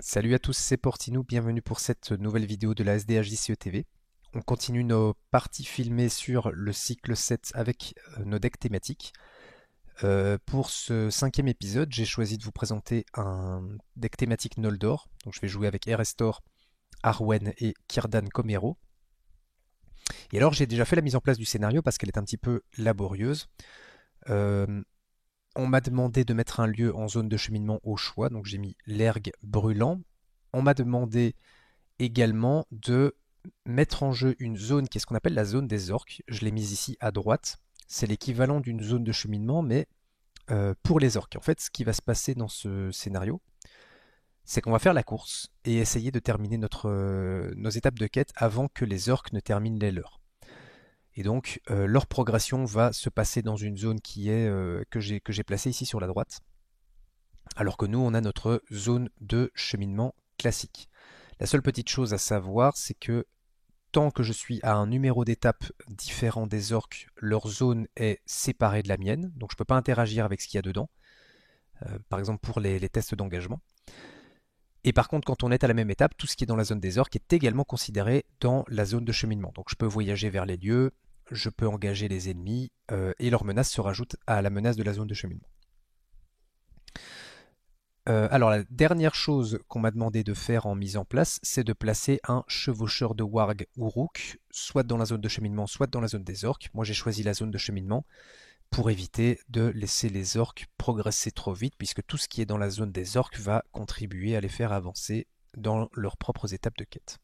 Salut à tous, c'est Portinou, bienvenue pour cette nouvelle vidéo de la SDHJCE TV. On continue nos parties filmées sur le cycle 7 avec nos decks thématiques. Pour ce cinquième épisode, j'ai choisi de vous présenter un deck thématique Noldor. Donc je vais jouer avec Erestor, Arwen et Círdan comme héros. Et alors j'ai déjà fait la mise en place du scénario parce qu'elle est un petit peu laborieuse. Euh, on m'a demandé de mettre un lieu en zone de cheminement au choix, donc j'ai mis l'ergue brûlant. On m'a demandé également de mettre en jeu une zone qui est ce qu'on appelle la zone des orques. Je l'ai mise ici à droite. C'est l'équivalent d'une zone de cheminement, mais pour les orques. En fait, ce qui va se passer dans ce scénario, c'est qu'on va faire la course et essayer de terminer nos étapes de quête avant que les orques ne terminent les leurs. Et donc, leur progression va se passer dans une zone qui est que j'ai placée ici sur la droite, alors que nous, on a notre zone de cheminement classique. La seule petite chose à savoir, c'est que tant que je suis à un numéro d'étape différent des orques, leur zone est séparée de la mienne, donc je ne peux pas interagir avec ce qu'il y a dedans, par exemple pour les tests d'engagement. Et par contre, quand on est à la même étape, tout ce qui est dans la zone des orques est également considéré dans la zone de cheminement. Donc je peux voyager vers les lieux, je peux engager les ennemis, et leur menace se rajoute à la menace de la zone de cheminement. Alors la dernière chose qu'on m'a demandé de faire en mise en place, c'est de placer un chevaucheur de warg ou rook, soit dans la zone de cheminement, soit dans la zone des orques. Moi j'ai choisi la zone de cheminement pour éviter de laisser les orques progresser trop vite, puisque tout ce qui est dans la zone des orques va contribuer à les faire avancer dans leurs propres étapes de quête.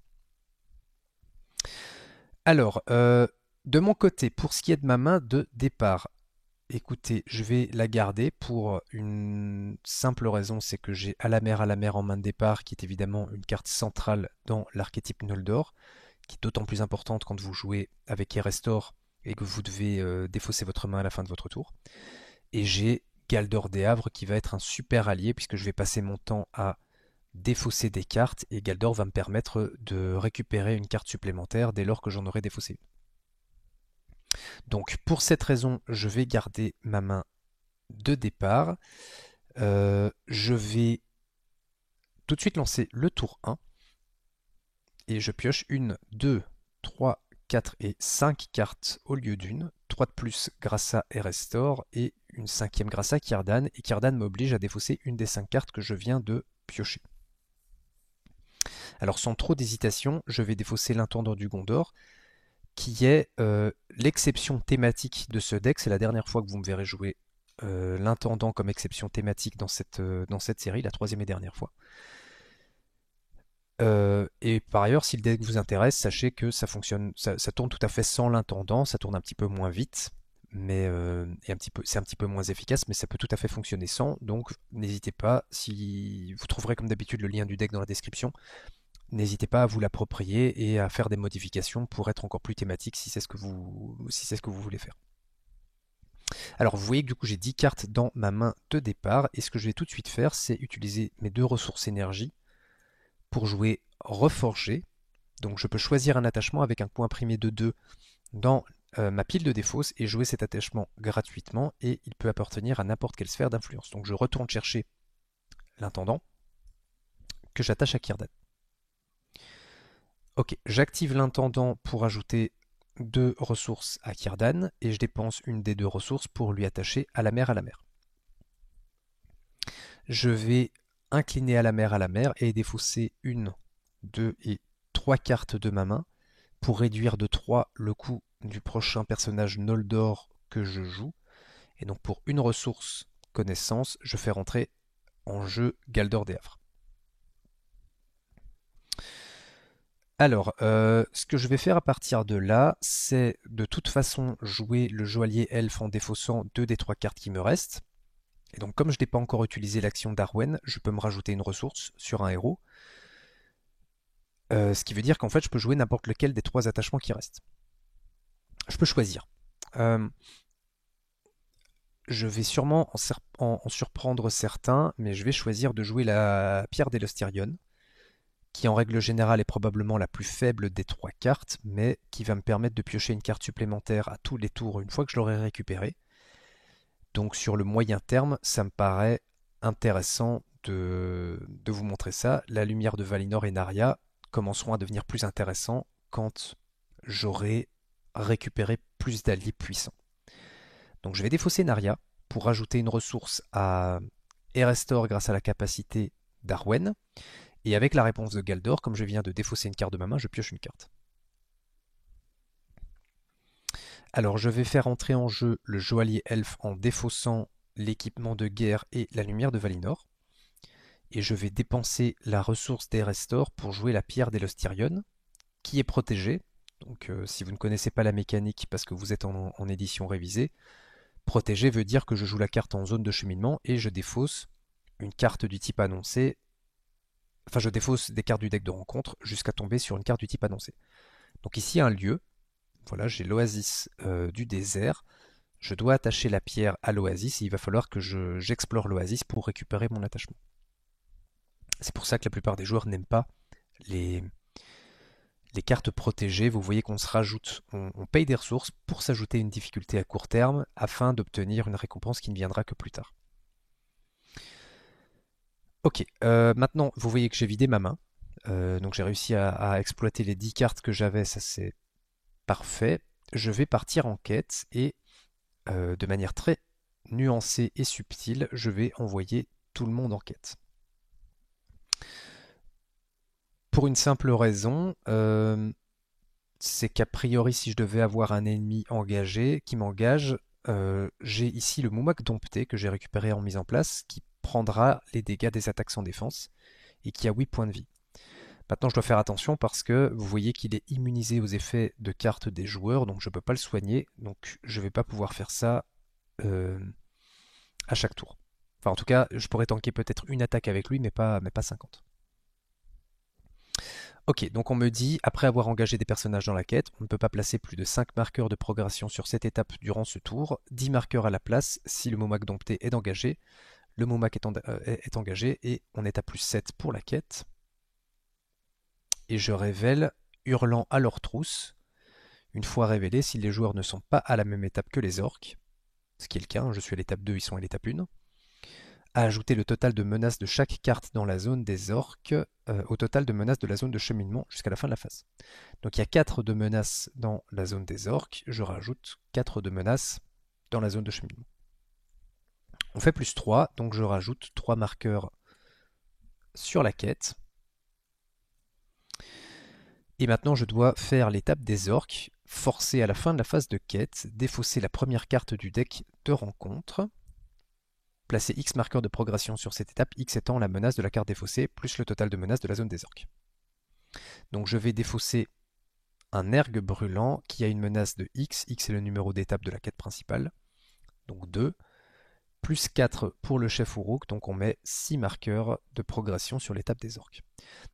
Alors, de mon côté, pour ce qui est de ma main de départ, écoutez, je vais la garder pour une simple raison, c'est que j'ai à la mer en main de départ, qui est évidemment une carte centrale dans l'archétype Noldor, qui est d'autant plus importante quand vous jouez avec Erestor et que vous devez défausser votre main à la fin de votre tour. Et j'ai Galdor des Havres qui va être un super allié puisque je vais passer mon temps à défausser des cartes et Galdor va me permettre de récupérer une carte supplémentaire dès lors que j'en aurai défaussé une. Donc pour cette raison, je vais garder ma main de départ. Je vais tout de suite lancer le tour 1 et je pioche une, 2, 3, 4 et 5 cartes au lieu d'une, 3 de plus grâce à Erestor et une cinquième grâce à Círdan, et Círdan m'oblige à défausser une des 5 cartes que je viens de piocher. Alors sans trop d'hésitation, je vais défausser l'intendant du Gondor, qui est l'exception thématique de ce deck. C'est la dernière fois que vous me verrez jouer l'intendant comme exception thématique dans cette série, la troisième et dernière fois. Et par ailleurs, si le deck vous intéresse, sachez que ça fonctionne, ça tourne tout à fait sans l'intendant, ça tourne un petit peu moins vite, mais c'est un petit peu moins efficace, mais ça peut tout à fait fonctionner sans. Donc n'hésitez pas, si vous trouverez comme d'habitude le lien du deck dans la description, n'hésitez pas à vous l'approprier et à faire des modifications pour être encore plus thématique si c'est ce que vous voulez faire. Alors vous voyez que du coup j'ai 10 cartes dans ma main de départ, et ce que je vais tout de suite faire, c'est utiliser mes deux ressources énergie pour jouer Reforger. Donc je peux choisir un attachement avec un coût imprimé de 2 dans ma pile de défausse et jouer cet attachement gratuitement, et il peut appartenir à n'importe quelle sphère d'influence. Donc je retourne chercher l'intendant que j'attache à Círdan. Ok, j'active l'intendant pour ajouter 2 ressources à Círdan et je dépense une des 2 ressources pour lui attacher à la mer. Je vais incliner à la mer et défausser 1, 2 et 3 cartes de ma main pour réduire de 3 le coût du prochain personnage Noldor que je joue. Et donc pour une ressource connaissance, je fais rentrer en jeu Galdor des Havres. Alors, ce que je vais faire à partir de là, c'est de toute façon jouer le joaillier elfe en défaussant 2 des 3 cartes qui me restent. Et donc comme je n'ai pas encore utilisé l'action d'Arwen, je peux me rajouter une ressource sur un héros. Ce qui veut dire qu'en fait je peux jouer n'importe lequel des 3 attachements qui restent. Je peux choisir. Je vais sûrement en surprendre certains, mais je vais choisir de jouer la pierre d'Elostirion, qui en règle générale est probablement la plus faible des 3 cartes, mais qui va me permettre de piocher une carte supplémentaire à tous les tours une fois que je l'aurai récupérée. Donc sur le moyen terme, ça me paraît intéressant de vous montrer ça, la lumière de Valinor et Narya commenceront à devenir plus intéressants quand j'aurai récupéré plus d'alliés puissants. Donc je vais défausser Narya pour ajouter une ressource à Erestor grâce à la capacité d'Arwen. Et avec la réponse de Galdor, comme je viens de défausser une carte de ma main, je pioche une carte. Alors je vais faire entrer en jeu le joaillier elfe en défaussant l'équipement de guerre et la lumière de Valinor. Et je vais dépenser la ressource d'Erestor pour jouer la pierre d'Elostirion, qui est protégée. Donc si vous ne connaissez pas la mécanique parce que vous êtes en édition révisée, protégé veut dire que je joue la carte en zone de cheminement et je défausse une carte du type annoncé. Enfin, je défausse des cartes du deck de rencontre jusqu'à tomber sur une carte du type annoncé. Donc ici, un lieu. Voilà, j'ai l'oasis du désert. Je dois attacher la pierre à l'oasis et il va falloir que j'explore l'oasis pour récupérer mon attachement. C'est pour ça que la plupart des joueurs n'aiment pas les cartes protégées. Vous voyez qu'on se rajoute, on paye des ressources pour s'ajouter une difficulté à court terme afin d'obtenir une récompense qui ne viendra que plus tard. Ok, maintenant vous voyez que j'ai vidé ma main. Donc j'ai réussi à exploiter les 10 cartes que j'avais, ça c'est parfait. Je vais partir en quête et de manière très nuancée et subtile, je vais envoyer tout le monde en quête. Pour une simple raison, c'est qu'a priori si je devais avoir un ennemi engagé, qui m'engage, j'ai ici le Moumak Dompté que j'ai récupéré en mise en place, qui prendra les dégâts des attaques sans défense et qui a 8 points de vie. Maintenant je dois faire attention parce que vous voyez qu'il est immunisé aux effets de cartes des joueurs, donc je ne peux pas le soigner, donc je ne vais pas pouvoir faire ça à chaque tour. Enfin en tout cas, je pourrais tanker peut-être une attaque avec lui, mais pas 50. Ok, donc on me dit, après avoir engagé des personnages dans la quête, on ne peut pas placer plus de 5 marqueurs de progression sur cette étape durant ce tour, 10 marqueurs à la place si le Moumak Dompté est engagé. Le Moumak est engagé et on est à plus 7 pour la quête. Et je révèle Hurlant à leur trousse. Une fois révélé, si les joueurs ne sont pas à la même étape que les orques, ce qui est le cas, je suis à l'étape 2, ils sont à l'étape 1, à ajouter le total de menaces de chaque carte dans la zone des orques au total de menaces de la zone de cheminement jusqu'à la fin de la phase. Donc il y a 4 de menaces dans la zone des orques, je rajoute 4 de menaces dans la zone de cheminement. On fait plus 3, donc je rajoute 3 marqueurs sur la quête. Et maintenant je dois faire l'étape des orques, forcer à la fin de la phase de quête, défausser la première carte du deck de rencontre, placer X marqueurs de progression sur cette étape, X étant la menace de la carte défaussée, plus le total de menaces de la zone des orques. Donc je vais défausser un ergue brûlant qui a une menace de X, X est le numéro d'étape de la quête principale, donc 2, plus 4 pour le chef Uruk, donc on met 6 marqueurs de progression sur l'étape des orques.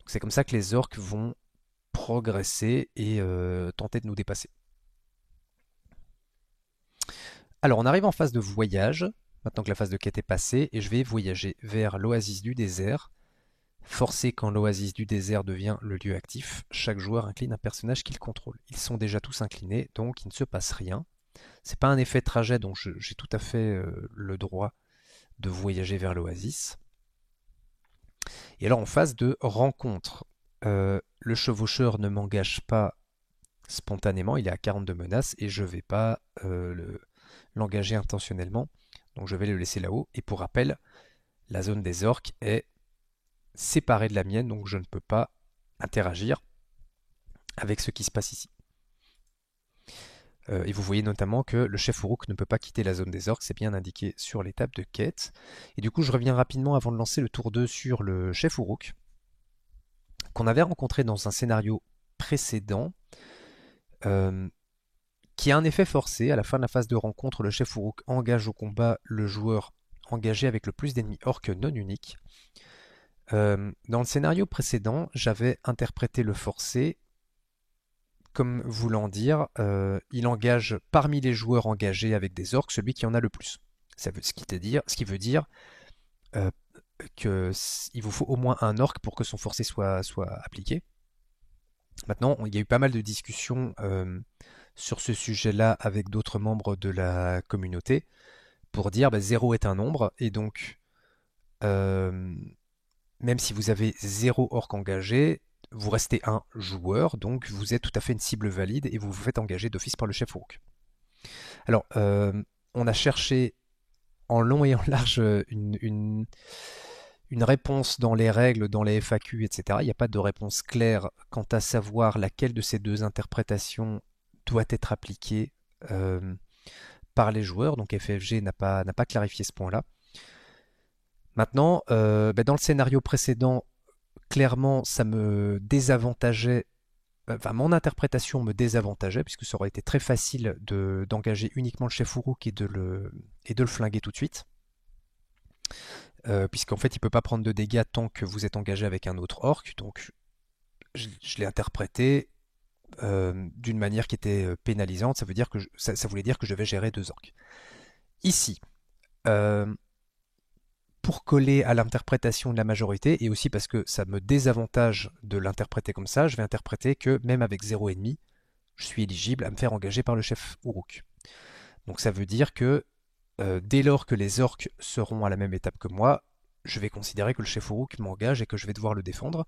C'est comme ça que les orques vont progresser et tenter de nous dépasser. Alors on arrive en phase de voyage, maintenant que la phase de quête est passée, et je vais voyager vers l'oasis du désert. Forcé quand l'oasis du désert devient le lieu actif, chaque joueur incline un personnage qu'il contrôle. Ils sont déjà tous inclinés, donc il ne se passe rien. C'est pas un effet de trajet, donc j'ai tout à fait le droit de voyager vers l'oasis. Et alors en phase de rencontre, le chevaucheur ne m'engage pas spontanément, il est à 42 menaces et je ne vais pas l'engager intentionnellement. Donc je vais le laisser là-haut. Et pour rappel, la zone des orques est séparée de la mienne, donc je ne peux pas interagir avec ce qui se passe ici. Et vous voyez notamment que le chef Uruk ne peut pas quitter la zone des orques, c'est bien indiqué sur l'étape de quête. Et du coup, je reviens rapidement avant de lancer le tour 2 sur le chef Uruk, qu'on avait rencontré dans un scénario précédent, qui a un effet forcé. À la fin de la phase de rencontre, le chef Uruk engage au combat le joueur engagé avec le plus d'ennemis orques non uniques. Dans le scénario précédent, j'avais interprété le forcé comme voulant dire il engage parmi les joueurs engagés avec des orques celui qui en a le plus. Ce qui veut dire qu'il vous faut au moins un orque pour que son forcé soit appliqué. Maintenant, il y a eu pas mal de discussions sur ce sujet-là avec d'autres membres de la communauté pour dire 0 est un nombre et donc même si vous avez 0 orc engagé, vous restez un joueur, donc vous êtes tout à fait une cible valide et vous vous faites engager d'office par le chef Uruk. Alors, on a cherché en long et en large une réponse dans les règles, dans les FAQ, etc. Il n'y a pas de réponse claire quant à savoir laquelle de ces deux interprétations doit être appliquée par les joueurs. Donc FFG n'a pas clarifié ce point-là. Maintenant, dans le scénario précédent, clairement, ça me désavantageait. Enfin, mon interprétation me désavantageait, puisque ça aurait été très facile d'engager uniquement le chef Uruk et de le flinguer tout de suite. Puisqu'en fait, il ne peut pas prendre de dégâts tant que vous êtes engagé avec un autre orc. Donc, je l'ai interprété d'une manière qui était pénalisante. Ça voulait dire que je vais gérer 2 orcs. Ici, pour coller à l'interprétation de la majorité, et aussi parce que ça me désavantage de l'interpréter comme ça, je vais interpréter que même avec 0,5, je suis éligible à me faire engager par le chef Uruk. Donc ça veut dire que dès lors que les orques seront à la même étape que moi, je vais considérer que le chef Uruk m'engage et que je vais devoir le défendre.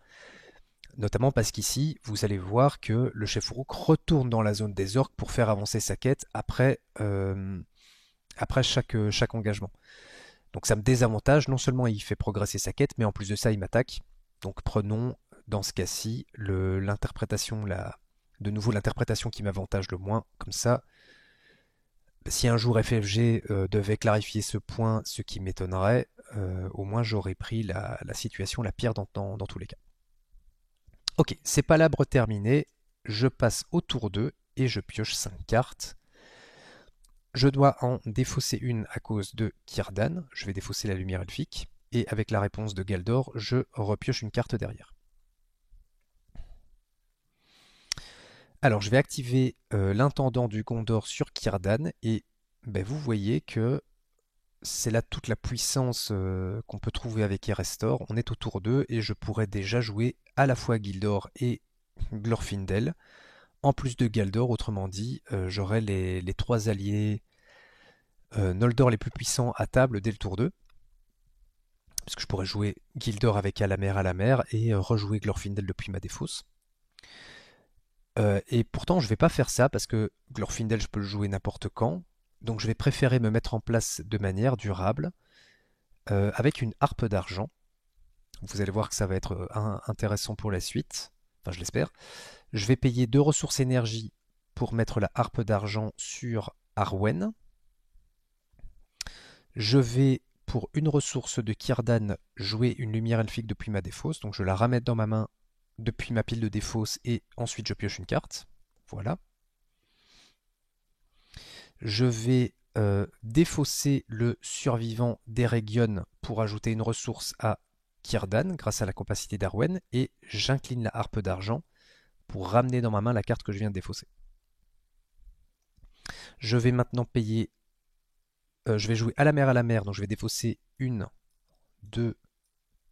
Notamment parce qu'ici, vous allez voir que le chef Uruk retourne dans la zone des orques pour faire avancer sa quête après chaque engagement. Donc ça me désavantage, non seulement il fait progresser sa quête, mais en plus de ça, il m'attaque. Donc prenons, dans ce cas-ci, l'interprétation, de nouveau l'interprétation qui m'avantage le moins. Comme ça, si un jour FFG devait clarifier ce point, ce qui m'étonnerait, au moins j'aurais pris la situation la pire dans tous les cas. Ok, c'est pas l'arbre terminé, je passe au tour 2 et je pioche 5 cartes. Je dois en défausser une à cause de Círdan, je vais défausser la lumière elfique, et avec la réponse de Galdor, je repioche une carte derrière. Alors je vais activer l'intendant du Gondor sur Círdan, et vous voyez que c'est là toute la puissance qu'on peut trouver avec Erestor. On est au tour 2 et je pourrais déjà jouer à la fois Gildor et Glorfindel. En plus de Galdor, autrement dit, j'aurai les 3 alliés Noldor les plus puissants à table dès le tour 2. Parce que je pourrais jouer Gildor avec à la mer et rejouer Glorfindel depuis ma défausse. Et pourtant, je ne vais pas faire ça parce que Glorfindel, je peux le jouer n'importe quand. Donc je vais préférer me mettre en place de manière durable avec une harpe d'argent. Vous allez voir que ça va être intéressant pour la suite. Enfin, je l'espère. Je vais payer 2 ressources énergie pour mettre la harpe d'argent sur Arwen. Je vais, pour une ressource de Círdan, jouer une lumière elfique depuis ma défausse. Donc je la ramène dans ma main depuis ma pile de défausse et ensuite je pioche une carte. Voilà. Je vais défausser le survivant d'Eregion pour ajouter une ressource à Círdan grâce à la capacité d'Arwen et j'incline la harpe d'argent pour ramener dans ma main la carte que je viens de défausser. Je vais maintenant payer... je vais jouer à la mer, donc je vais défausser 1, 2,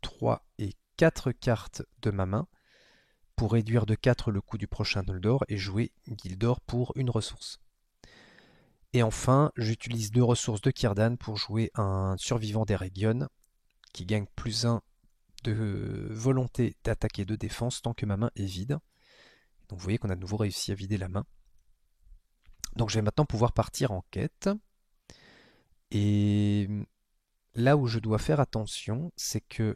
3 et 4 cartes de ma main pour réduire de 4 le coût du prochain Noldor et jouer Gildor pour une ressource. Et enfin, j'utilise 2 ressources de Círdan pour jouer un survivant d'Eregion qui gagne +1 de volonté d'attaque et de défense tant que ma main est vide. Donc vous voyez qu'on a de nouveau réussi à vider la main. Donc je vais maintenant pouvoir partir en quête. Et là où je dois faire attention, c'est que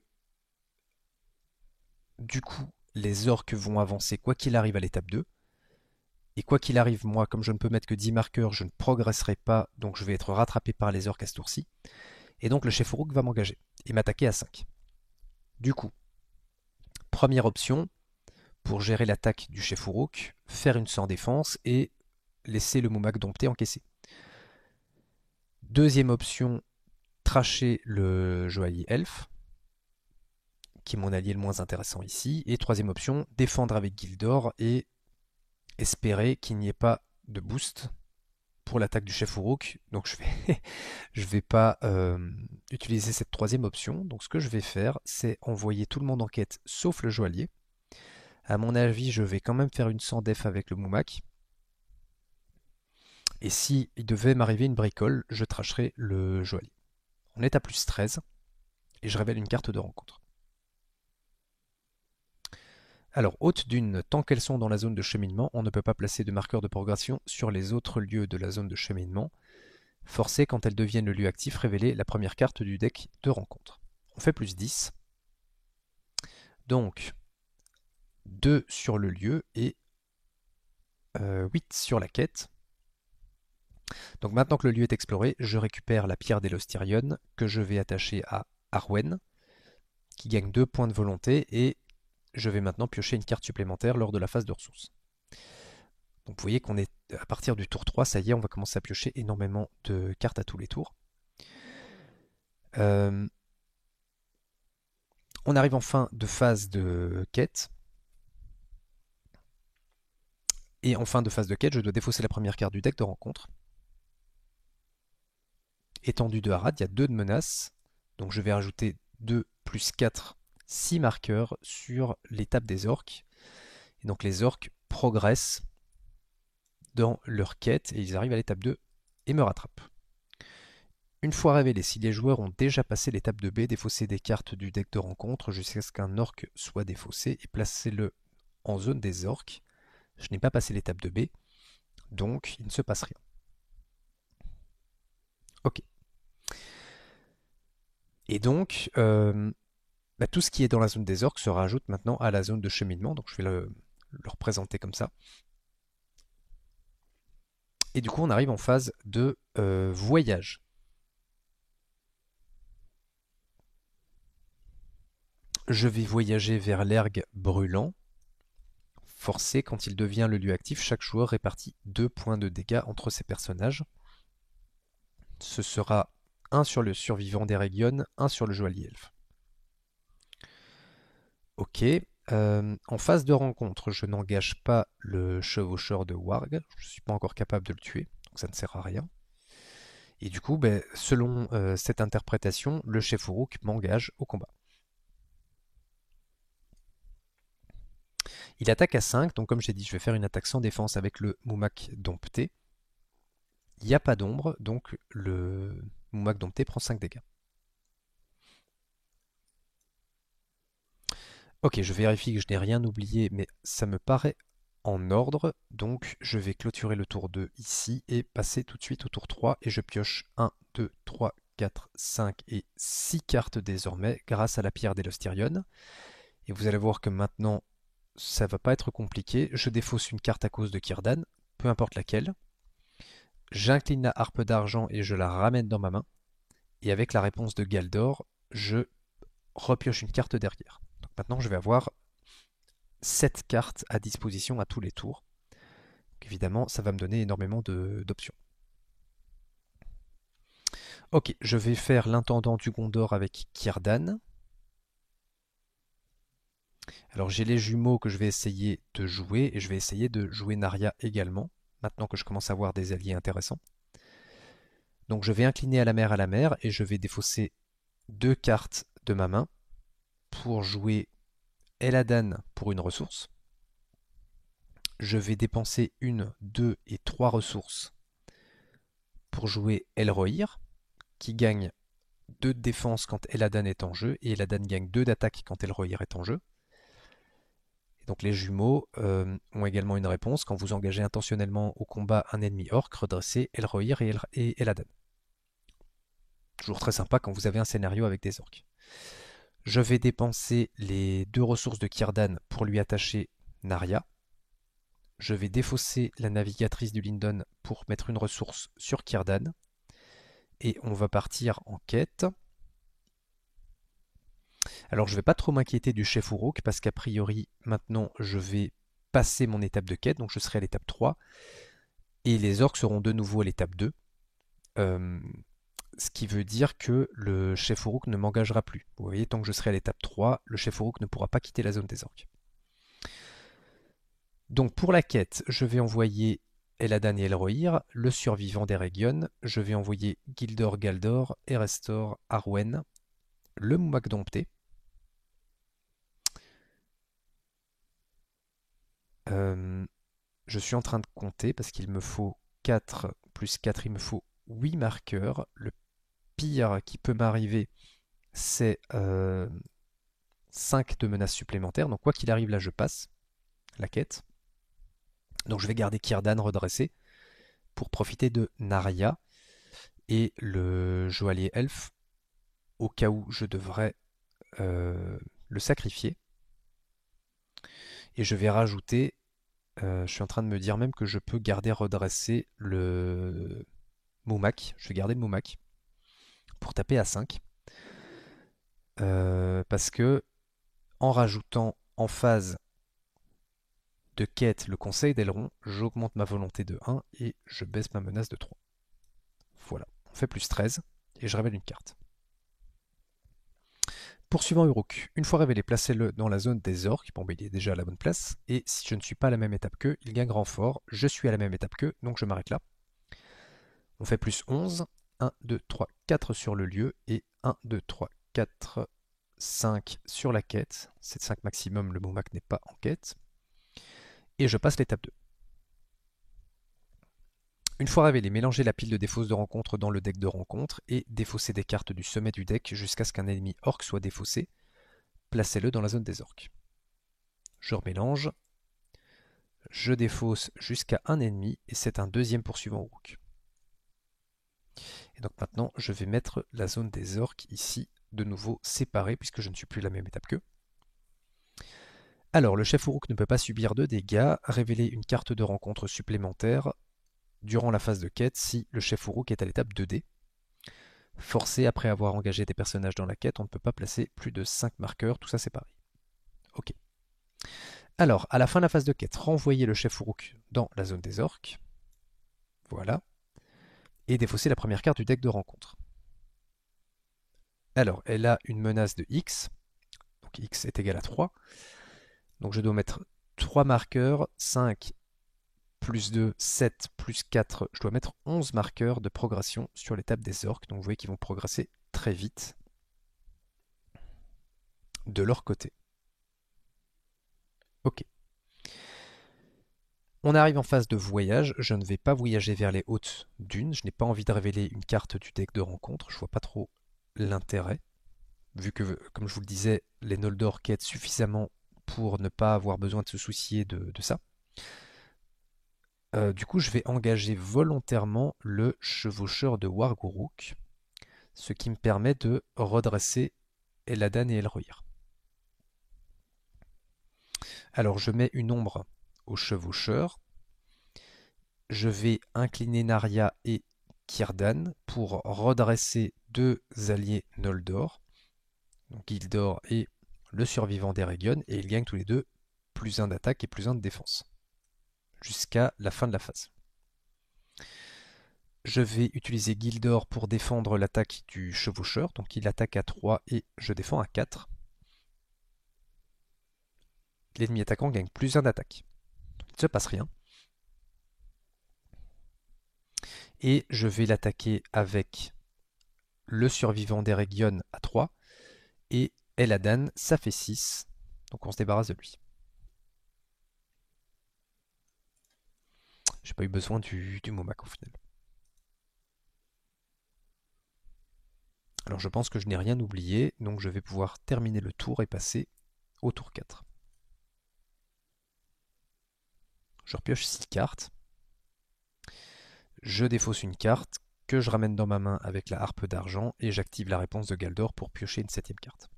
du coup, les orques vont avancer quoi qu'il arrive à l'étape 2. Et quoi qu'il arrive, moi, comme je ne peux mettre que 10 marqueurs, je ne progresserai pas, donc je vais être rattrapé par les orques à ce tour-ci. Et donc le chef Uruk va m'engager et m'attaquer à 5. Du coup, première option, pour gérer l'attaque du chef Uruk, faire une sans défense et laisser le Mumak dompté encaisser. Deuxième option, tracher le joaillier elfe, qui est mon allié le moins intéressant ici. Et troisième option, défendre avec Gildor et espérer qu'il n'y ait pas de boost pour l'attaque du chef Uruk. Donc je vais pas utiliser cette troisième option. Donc ce que je vais faire, c'est envoyer tout le monde en quête, sauf le joaillier. À mon avis, je vais quand même faire une sans def avec le Mumak. Et si il devait m'arriver une bricole, je tracherai le joaillier. On est à +13 et je révèle une carte de rencontre. Alors, haute dune, tant qu'elles sont dans la zone de cheminement, on ne peut pas placer de marqueur de progression sur les autres lieux de la zone de cheminement. Forcé, quand elles deviennent le lieu actif, révéler la première carte du deck de rencontre. On fait plus 10. Donc, 2 sur le lieu et 8 sur la quête. Donc maintenant que le lieu est exploré, je récupère la pierre d'Elostirion que je vais attacher à Arwen, qui gagne 2 points de volonté, et je vais maintenant piocher une carte supplémentaire lors de la phase de ressources. Donc vous voyez qu'on est à partir du tour 3, ça y est, on va commencer à piocher énormément de cartes à tous les tours. On arrive en fin de phase de quête. Et en fin de phase de quête, je dois défausser la première carte du deck de rencontre. Étendue de Harad, il y a 2 de menaces. Donc je vais rajouter 2 plus 4, 6 marqueurs sur l'étape des orques. Et donc les orques progressent dans leur quête et ils arrivent à l'étape 2 et me rattrapent. Une fois révélé, si les joueurs ont déjà passé l'étape de B, défausser des cartes du deck de rencontre jusqu'à ce qu'un orc soit défaussé et placez-le en zone des orques. Je n'ai pas passé l'étape de B, donc il ne se passe rien. Ok. Et donc, tout ce qui est dans la zone des orques se rajoute maintenant à la zone de cheminement, donc je vais le représenter comme ça. Et du coup, on arrive en phase de voyage. Je vais voyager vers l'ergue brûlant. Forcé, quand il devient le lieu actif, chaque joueur répartit 2 points de dégâts entre ses personnages. Ce sera 1 sur le survivant d'Eregion, 1 sur le joaillier elfe. Ok. En phase de rencontre, je n'engage pas le chevaucheur de Warg. Je ne suis pas encore capable de le tuer, donc ça ne sert à rien. Et du coup, selon cette interprétation, le chef Uruk m'engage au combat. Il attaque à 5, donc comme j'ai dit, je vais faire une attaque sans défense avec le Moumak dompté. Il n'y a pas d'ombre, donc le Moumak dompté prend 5 dégâts. Ok, je vérifie que je n'ai rien oublié, mais ça me paraît en ordre. Donc je vais clôturer le tour 2 ici et passer tout de suite au tour 3. Et je pioche 1, 2, 3, 4, 5 et 6 cartes désormais grâce à la pierre d'Elostirion. Et vous allez voir que maintenant, ça va pas être compliqué. Je défausse une carte à cause de Círdan, peu importe laquelle. J'incline la harpe d'argent et je la ramène dans ma main. Et avec la réponse de Galdor, je repioche une carte derrière. Donc maintenant, je vais avoir 7 cartes à disposition à tous les tours. Donc évidemment, ça va me donner énormément d'options. Ok, je vais faire l'intendant du Gondor avec Círdan. Alors j'ai les jumeaux que je vais essayer de jouer, et je vais essayer de jouer Narya également, maintenant que je commence à avoir des alliés intéressants. Donc je vais incliner à la mer, et je vais défausser 2 cartes de ma main pour jouer Eladan pour une ressource. Je vais dépenser 1, 2 et 3 ressources pour jouer Elrohir, qui gagne 2 de défense quand Eladan est en jeu, et Eladan gagne 2 d'attaque quand Elrohir est en jeu. Et donc les jumeaux ont également une réponse. Quand vous engagez intentionnellement au combat un ennemi orc, redressez Elrohir et Eladan. Toujours très sympa quand vous avez un scénario avec des orcs. Je vais dépenser les 2 ressources de Círdan pour lui attacher Narya. Je vais défausser la navigatrice du Lindon pour mettre une ressource sur Círdan. Et on va partir en quête. Alors je ne vais pas trop m'inquiéter du chef Uruk parce qu'a priori maintenant je vais passer mon étape de quête, donc je serai à l'étape 3. Et les orques seront de nouveau à l'étape 2. Ce qui veut dire que le chef Uruk ne m'engagera plus. Vous voyez, tant que je serai à l'étape 3, le chef Uruk ne pourra pas quitter la zone des orques. Donc pour la quête, je vais envoyer Eladan et Elrohir, le survivant d'Eregion. Je vais envoyer Gildor Galdor, Erestor, Arwen, le Moumak dompté. Je suis en train de compter parce qu'il me faut 4 plus 4, il me faut 8 marqueurs. Le pire qui peut m'arriver, c'est 5 de menaces supplémentaires. Donc quoi qu'il arrive, là je passe la quête. Donc je vais garder Círdan redressé pour profiter de Narya et le joaillier elfe au cas où je devrais le sacrifier. Et je vais rajouter, je suis en train de me dire même que je peux garder redressé le Moumak. Je vais garder le Moumak pour taper à 5. Parce que en rajoutant en phase de quête le conseil d'Elrond, j'augmente ma volonté de 1 et je baisse ma menace de 3. Voilà, on fait plus 13 et je révèle une carte. Poursuivant Uruk, une fois révélé, placez-le dans la zone des orques. Bon, il est déjà à la bonne place. Et si je ne suis pas à la même étape qu'eux, il gagne renfort. Je suis à la même étape qu'eux, donc je m'arrête là. On fait plus 11. 1, 2, 3, 4 sur le lieu. Et 1, 2, 3, 4, 5 sur la quête. C'est 5 maximum, le Moumak n'est pas en quête. Et je passe l'étape 2. Une fois révélé, mélangez la pile de défausse de rencontre dans le deck de rencontre et défaussez des cartes du sommet du deck jusqu'à ce qu'un ennemi orc soit défaussé. Placez-le dans la zone des orques. Je remélange. Je défausse jusqu'à un ennemi et c'est un deuxième poursuivant Uruk. Et donc maintenant, je vais mettre la zone des orques ici, de nouveau séparée puisque je ne suis plus à la même étape qu'eux. Alors, le chef Uruk ne peut pas subir de dégâts. Révélez une carte de rencontre supplémentaire durant la phase de quête si le chef Uruk est à l'étape 2D. Forcé, après avoir engagé des personnages dans la quête, on ne peut pas placer plus de 5 marqueurs, tout ça c'est pareil. Ok. Alors, à la fin de la phase de quête, renvoyez le chef Uruk dans la zone des orques. Voilà. Et défausser la première carte du deck de rencontre. Alors, elle a une menace de X. Donc X est égal à 3. Donc je dois mettre 3 marqueurs, 5 plus 2, 7 plus 4. Je dois mettre 11 marqueurs de progression sur l'étape des orques. Donc vous voyez qu'ils vont progresser très vite de leur côté. Ok. On arrive en phase de voyage. Je ne vais pas voyager vers les hautes dunes. Je n'ai pas envie de révéler une carte du deck de rencontre. Je vois pas trop l'intérêt. Vu que, comme je vous le disais, les Noldor quêtent suffisamment pour ne pas avoir besoin de se soucier de ça. Du coup, je vais engager volontairement le chevaucheur de Warguruk, ce qui me permet de redresser Eladan et Elrohir. Alors, je mets une ombre au chevaucheur. Je vais incliner Narya et Círdan pour redresser deux alliés Noldor, donc Gildor et le survivant d'Eregion, et ils gagnent tous les deux plus 1 d'attaque et plus 1 de défense, jusqu'à la fin de la phase. Je vais utiliser Gildor pour défendre l'attaque du chevaucheur, donc il attaque à 3 et je défends à 4. L'ennemi attaquant gagne plus 1 d'attaque. Il ne se passe rien. Et je vais l'attaquer avec le survivant d'Eregion à 3 et Eladan, ça fait 6, donc on se débarrasse de lui. J'ai pas eu besoin du Momak au final. Alors je pense que je n'ai rien oublié, donc je vais pouvoir terminer le tour et passer au tour 4. Je repioche 6 cartes. Je défausse une carte que je ramène dans ma main avec la harpe d'argent et j'active la réponse de Galdor pour piocher une 7ème carte.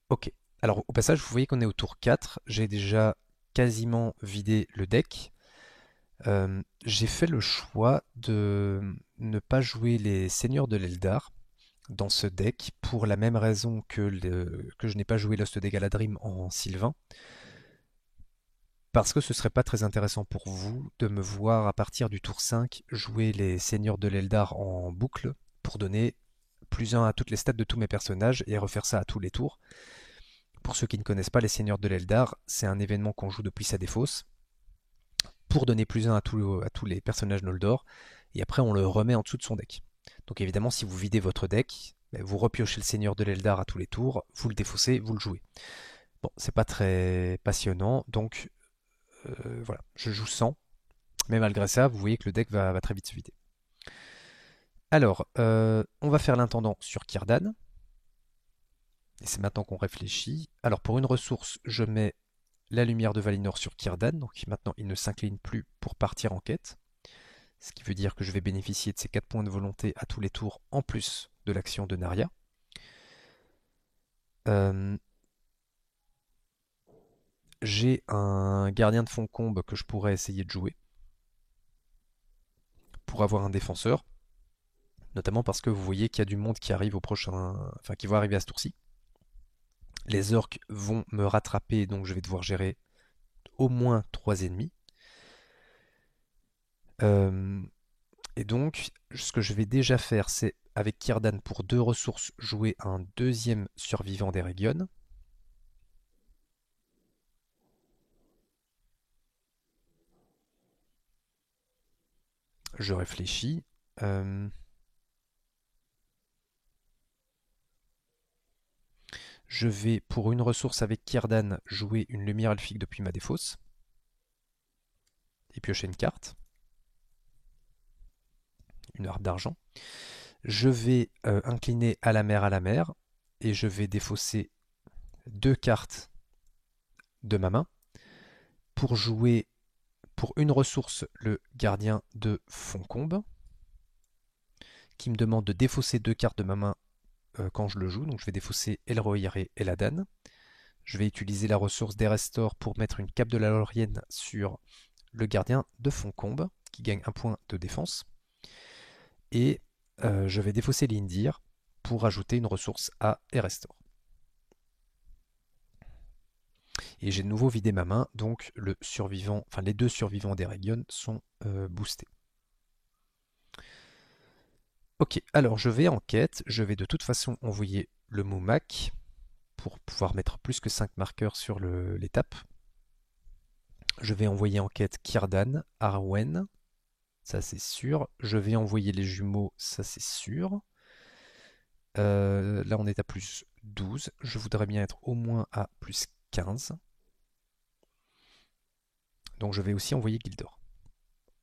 Ok, alors au passage vous voyez qu'on est au tour 4, j'ai déjà quasiment vidé le deck. J'ai fait le choix de ne pas jouer les Seigneurs de l'Eldar dans ce deck pour la même raison que je n'ai pas joué Lost de Galadrim en Sylvain. Parce que ce serait pas très intéressant pour vous de me voir à partir du tour 5 jouer les Seigneurs de l'Eldar en boucle pour donner plus 1 à toutes les stats de tous mes personnages et refaire ça à tous les tours. Pour ceux qui ne connaissent pas les Seigneurs de l'Eldar, c'est un événement qu'on joue depuis sa défausse pour donner plus 1 à tous les personnages Noldor et après on le remet en dessous de son deck. Donc évidemment si vous videz votre deck, vous repiochez le Seigneur de l'Eldar à tous les tours, vous le défaussez, vous le jouez. Bon, c'est pas très passionnant, donc voilà, je joue sans, mais malgré ça, vous voyez que le deck va très vite se vider. Alors, on va faire l'intendant sur Círdan. Et c'est maintenant qu'on réfléchit. Alors pour une ressource, je mets la lumière de Valinor sur Círdan, donc maintenant il ne s'incline plus pour partir en quête. Ce qui veut dire que je vais bénéficier de ces 4 points de volonté à tous les tours en plus de l'action de Narya. J'ai un gardien de Foncombe que je pourrais essayer de jouer pour avoir un défenseur, notamment parce que vous voyez qu'il y a du monde qui arrive au prochain, enfin qui va arriver à ce tour-ci. Les orques vont me rattraper, donc je vais devoir gérer au moins 3 ennemis. Et donc, ce que je vais déjà faire, c'est avec Círdan pour 2 ressources, jouer un deuxième survivant des Régions. Je réfléchis. Je vais, pour une ressource avec Círdan, jouer une lumière elfique depuis ma défausse. Et piocher une carte. Une harpe d'argent. Je vais incliner à la mer. Et je vais défausser 2 cartes de ma main. Pour jouer, pour une ressource, le gardien de Foncombe. Qui me demande de défausser 2 cartes de ma main quand je le joue. Donc je vais défausser Elrohir et Eladan. Je vais utiliser la ressource des restores pour mettre une cape de la Lorienne sur le gardien de Foncombe, qui gagne 1 point de défense. Et je vais défausser l'Indir pour ajouter une ressource à Restore. Et j'ai de nouveau vidé ma main, donc le survivant, enfin les 2 survivants des Régions sont boostés. Ok, alors je vais en quête, je vais de toute façon envoyer le Moumak pour pouvoir mettre plus que 5 marqueurs sur l'étape. Je vais envoyer en quête Círdan, Arwen, ça c'est sûr. Je vais envoyer les jumeaux, ça c'est sûr. Là on est à plus 12, je voudrais bien être au moins à plus 15. Donc je vais aussi envoyer Gildor.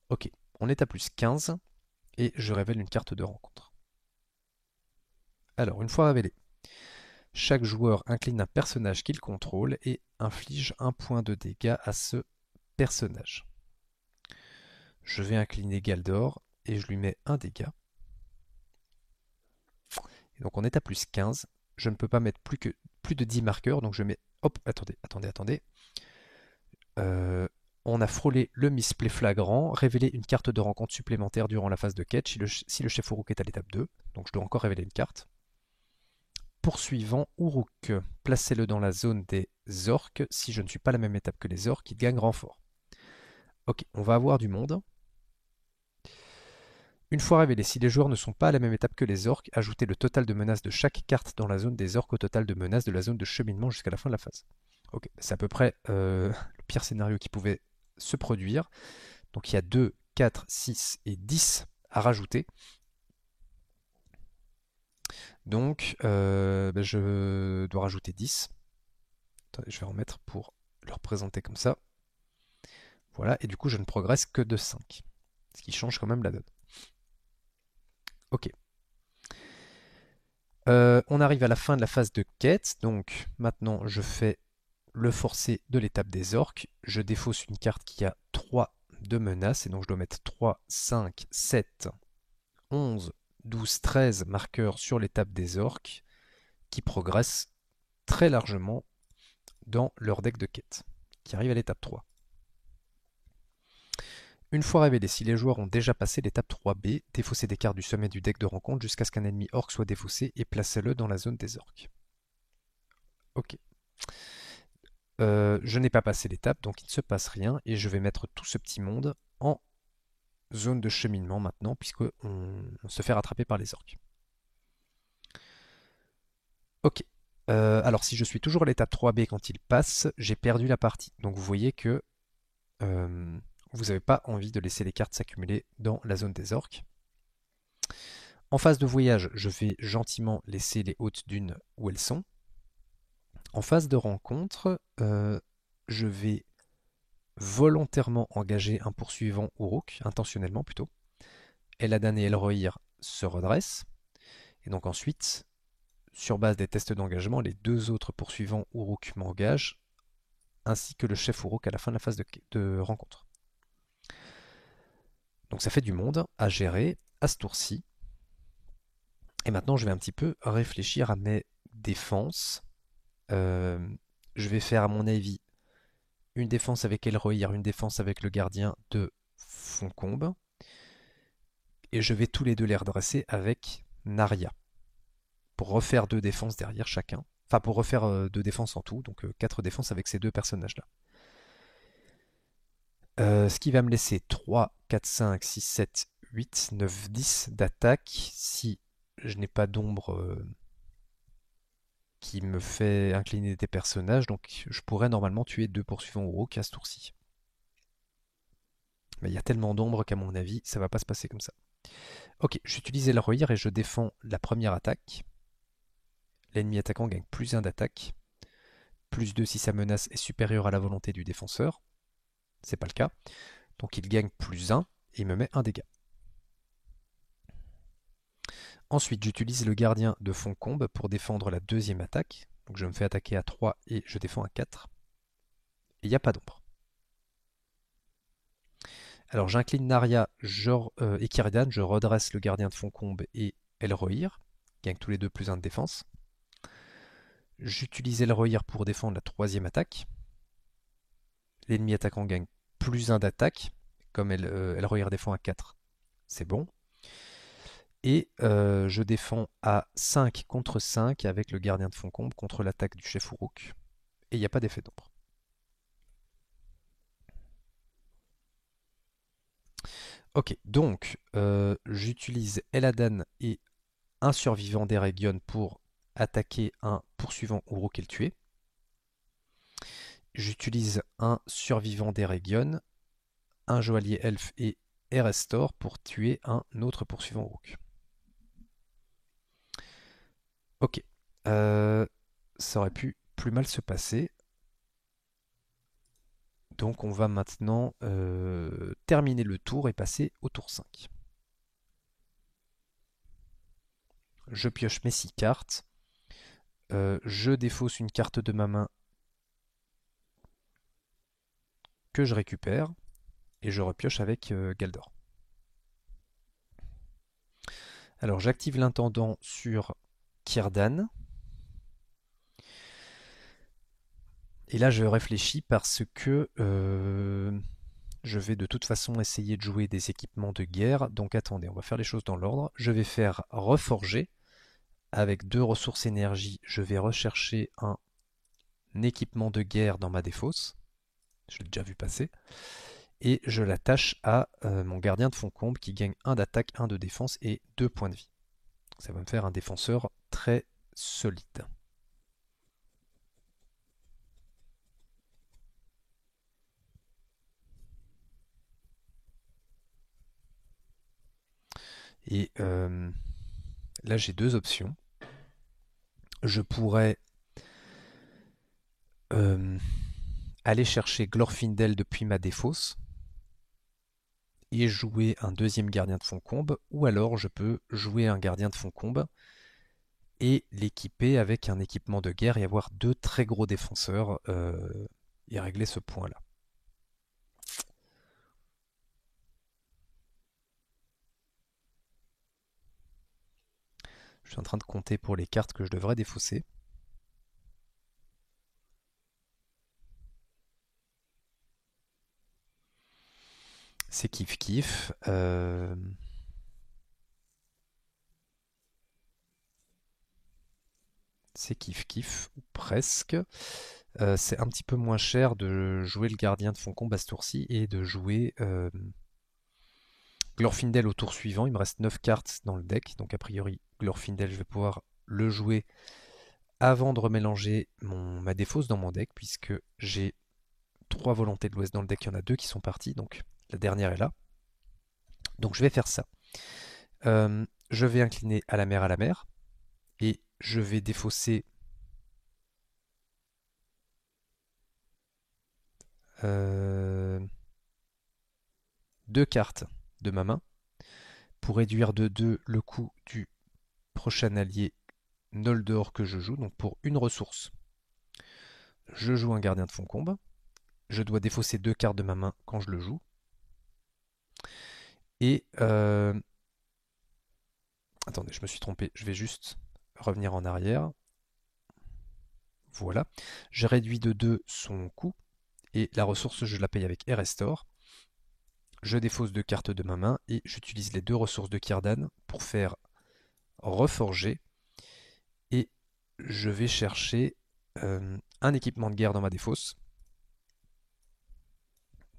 Ok, on est à plus 15 et je révèle une carte de rencontre. Alors, une fois révélé, chaque joueur incline un personnage qu'il contrôle et inflige 1 point de dégâts à ce personnage. Je vais incliner Galdor et je lui mets un dégât. Et donc on est à plus 15. Je ne peux pas mettre plus de 10 marqueurs, donc je mets... Hop, attendez. On a frôlé le misplay flagrant, révélé une carte de rencontre supplémentaire durant la phase de quête si le chef Uruk est à l'étape 2. Donc je dois encore révéler une carte. Poursuivant Uruk, placez-le dans la zone des orques. Si je ne suis pas à la même étape que les orques, il gagne renfort. Ok, on va avoir du monde. Une fois révélé, si les joueurs ne sont pas à la même étape que les orques, ajoutez le total de menaces de chaque carte dans la zone des orques au total de menaces de la zone de cheminement jusqu'à la fin de la phase. Ok, c'est à peu près le pire scénario qui pouvait se produire. Donc il y a 2, 4, 6 et 10 à rajouter. Donc je dois rajouter 10. Attendez, je vais remettre pour le représenter comme ça. Voilà, et du coup je ne progresse que de 5. Ce qui change quand même la donne. Ok. On arrive à la fin de la phase de quête. Donc maintenant je fais le forcé de l'étape des orques. Je défausse une carte qui a 3 de menaces. Et donc je dois mettre 3, 5, 7, 11, 12, 13 marqueurs sur l'étape des orques qui progressent très largement dans leur deck de quête, qui arrive à l'étape 3. Une fois révélé, si les joueurs ont déjà passé l'étape 3B, défaussez des cartes du sommet du deck de rencontre jusqu'à ce qu'un ennemi orc soit défaussé et placez-le dans la zone des orques. Ok. Je n'ai pas passé l'étape, donc il ne se passe rien, et je vais mettre tout ce petit monde en zone de cheminement maintenant, puisqu'on se fait rattraper par les orques. Ok. Alors si je suis toujours à l'étape 3B quand il passe, j'ai perdu la partie. Donc vous voyez que vous n'avez pas envie de laisser les cartes s'accumuler dans la zone des orques. En phase de voyage, je vais gentiment laisser les hautes dunes où elles sont. En phase de rencontre, je vais volontairement engager un poursuivant Uruk, intentionnellement plutôt. Eladan et Elrohir se redressent. Et donc ensuite, sur base des tests d'engagement, les 2 autres poursuivants Uruk m'engagent, ainsi que le chef Uruk à la fin de la phase de rencontre. Donc ça fait du monde à gérer à ce tour-ci. Et maintenant, je vais un petit peu réfléchir à mes défenses. Je vais faire, à mon avis, une défense avec Elrohir, une défense avec le gardien de Foncombe. Et je vais tous les deux les redresser avec Narya. Pour refaire 2 défenses derrière chacun. Enfin, pour refaire 2 défenses en tout, donc 4 défenses avec ces 2 personnages-là. Ce qui va me laisser 3, 4, 5, 6, 7, 8, 9, 10 d'attaque si je n'ai pas d'ombre qui me fait incliner des personnages. Donc je pourrais normalement tuer 2 poursuivants Uruk à ce tour-ci. Mais il y a tellement d'ombre qu'à mon avis, ça va pas se passer comme ça. Ok, j'utilise Elrohir et je défends la première attaque. L'ennemi attaquant gagne plus 1 d'attaque. Plus 2 si sa menace est supérieure à la volonté du défenseur. C'est pas le cas. Donc il gagne plus 1 et il me met 1 dégât. Ensuite, j'utilise le gardien de Foncombe pour défendre la deuxième attaque. Donc je me fais attaquer à 3 et je défends à 4. Et il n'y a pas d'ombre. Alors j'incline Narya et Kiridan, je redresse le gardien de Foncombe et Elrohir, qui gagnent tous les deux plus 1 de défense. J'utilise Elrohir pour défendre la troisième attaque. L'ennemi attaquant gagne plus 1 d'attaque, comme Elrohir défend à 4, c'est bon. Et je défends à 5 contre 5 avec le gardien de Foncombe contre l'attaque du chef Uruk. Et il n'y a pas d'effet d'ombre. Ok, donc j'utilise Eladan et un survivant d'Eregion pour attaquer un poursuivant Uruk et le tuer. J'utilise un survivant d'Eregion, un joaillier elfe et Erestor pour tuer un autre poursuivant Uruk. Ok, ça aurait pu plus mal se passer. Donc on va maintenant terminer le tour et passer au tour 5. Je pioche mes 6 cartes. Je défausse une carte de ma main que je récupère. Et je repioche avec Galdor. Alors j'active l'intendant sur Círdan. Et là je réfléchis parce que je vais de toute façon essayer de jouer des équipements de guerre. Donc attendez, on va faire les choses dans l'ordre. Je vais faire reforger. Avec 2 ressources énergie, je vais rechercher un équipement de guerre dans ma défausse. Je l'ai déjà vu passer. Et je l'attache à mon gardien de Foncombe qui gagne 1 d'attaque, 1 de défense et 2 points de vie. Ça va me faire un défenseur très solide. Et là j'ai 2 options. Je pourrais aller chercher Glorfindel depuis ma défausse et jouer un deuxième gardien de Foncombe, ou alors je peux jouer un gardien de Foncombe et l'équiper avec un équipement de guerre et avoir 2 très gros défenseurs et régler ce point-là. Je suis en train de compter pour les cartes que je devrais défausser. C'est kiff kiff. C'est kiff kiff, ou presque. C'est un petit peu moins cher de jouer le gardien de Foncombe à ce tour-ci et de jouer Glorfindel au tour suivant. Il me reste 9 cartes dans le deck, donc a priori Glorfindel je vais pouvoir le jouer avant de remélanger ma défausse dans mon deck, puisque j'ai 3 volontés de l'Ouest dans le deck, il y en a 2 qui sont parties, donc la dernière est là. Donc je vais faire ça. Je vais incliner à la mer, et je vais défausser 2 cartes de ma main pour réduire de 2 le coût du prochain allié Noldor que je joue, donc pour une ressource, je joue un gardien de Foncombe. Je dois défausser 2 cartes de ma main quand je le joue. Et attendez, je me suis trompé, je vais juste revenir en arrière. Voilà. J'ai réduit de 2 son coût, et la ressource, je la paye avec Restore. Je défausse 2 cartes de ma main, et j'utilise les 2 ressources de Círdan pour faire reforger. Et je vais chercher un équipement de guerre dans ma défausse,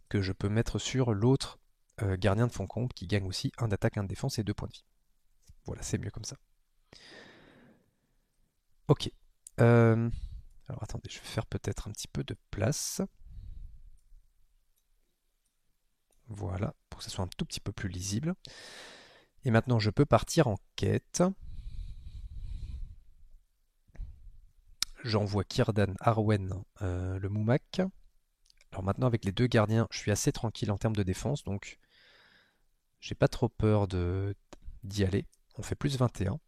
que je peux mettre sur l'autre gardien de Foncombe, qui gagne aussi 1 d'attaque, 1 de défense et 2 points de vie. Voilà, c'est mieux comme ça. Ok. Alors attendez, je vais faire peut-être un petit peu de place. Voilà, pour que ce soit un tout petit peu plus lisible. Et maintenant, je peux partir en quête. J'envoie Círdan, Arwen, le Moumak. Alors maintenant, avec les 2 gardiens, je suis assez tranquille en termes de défense, donc j'ai pas trop peur d'y aller. On fait plus 21.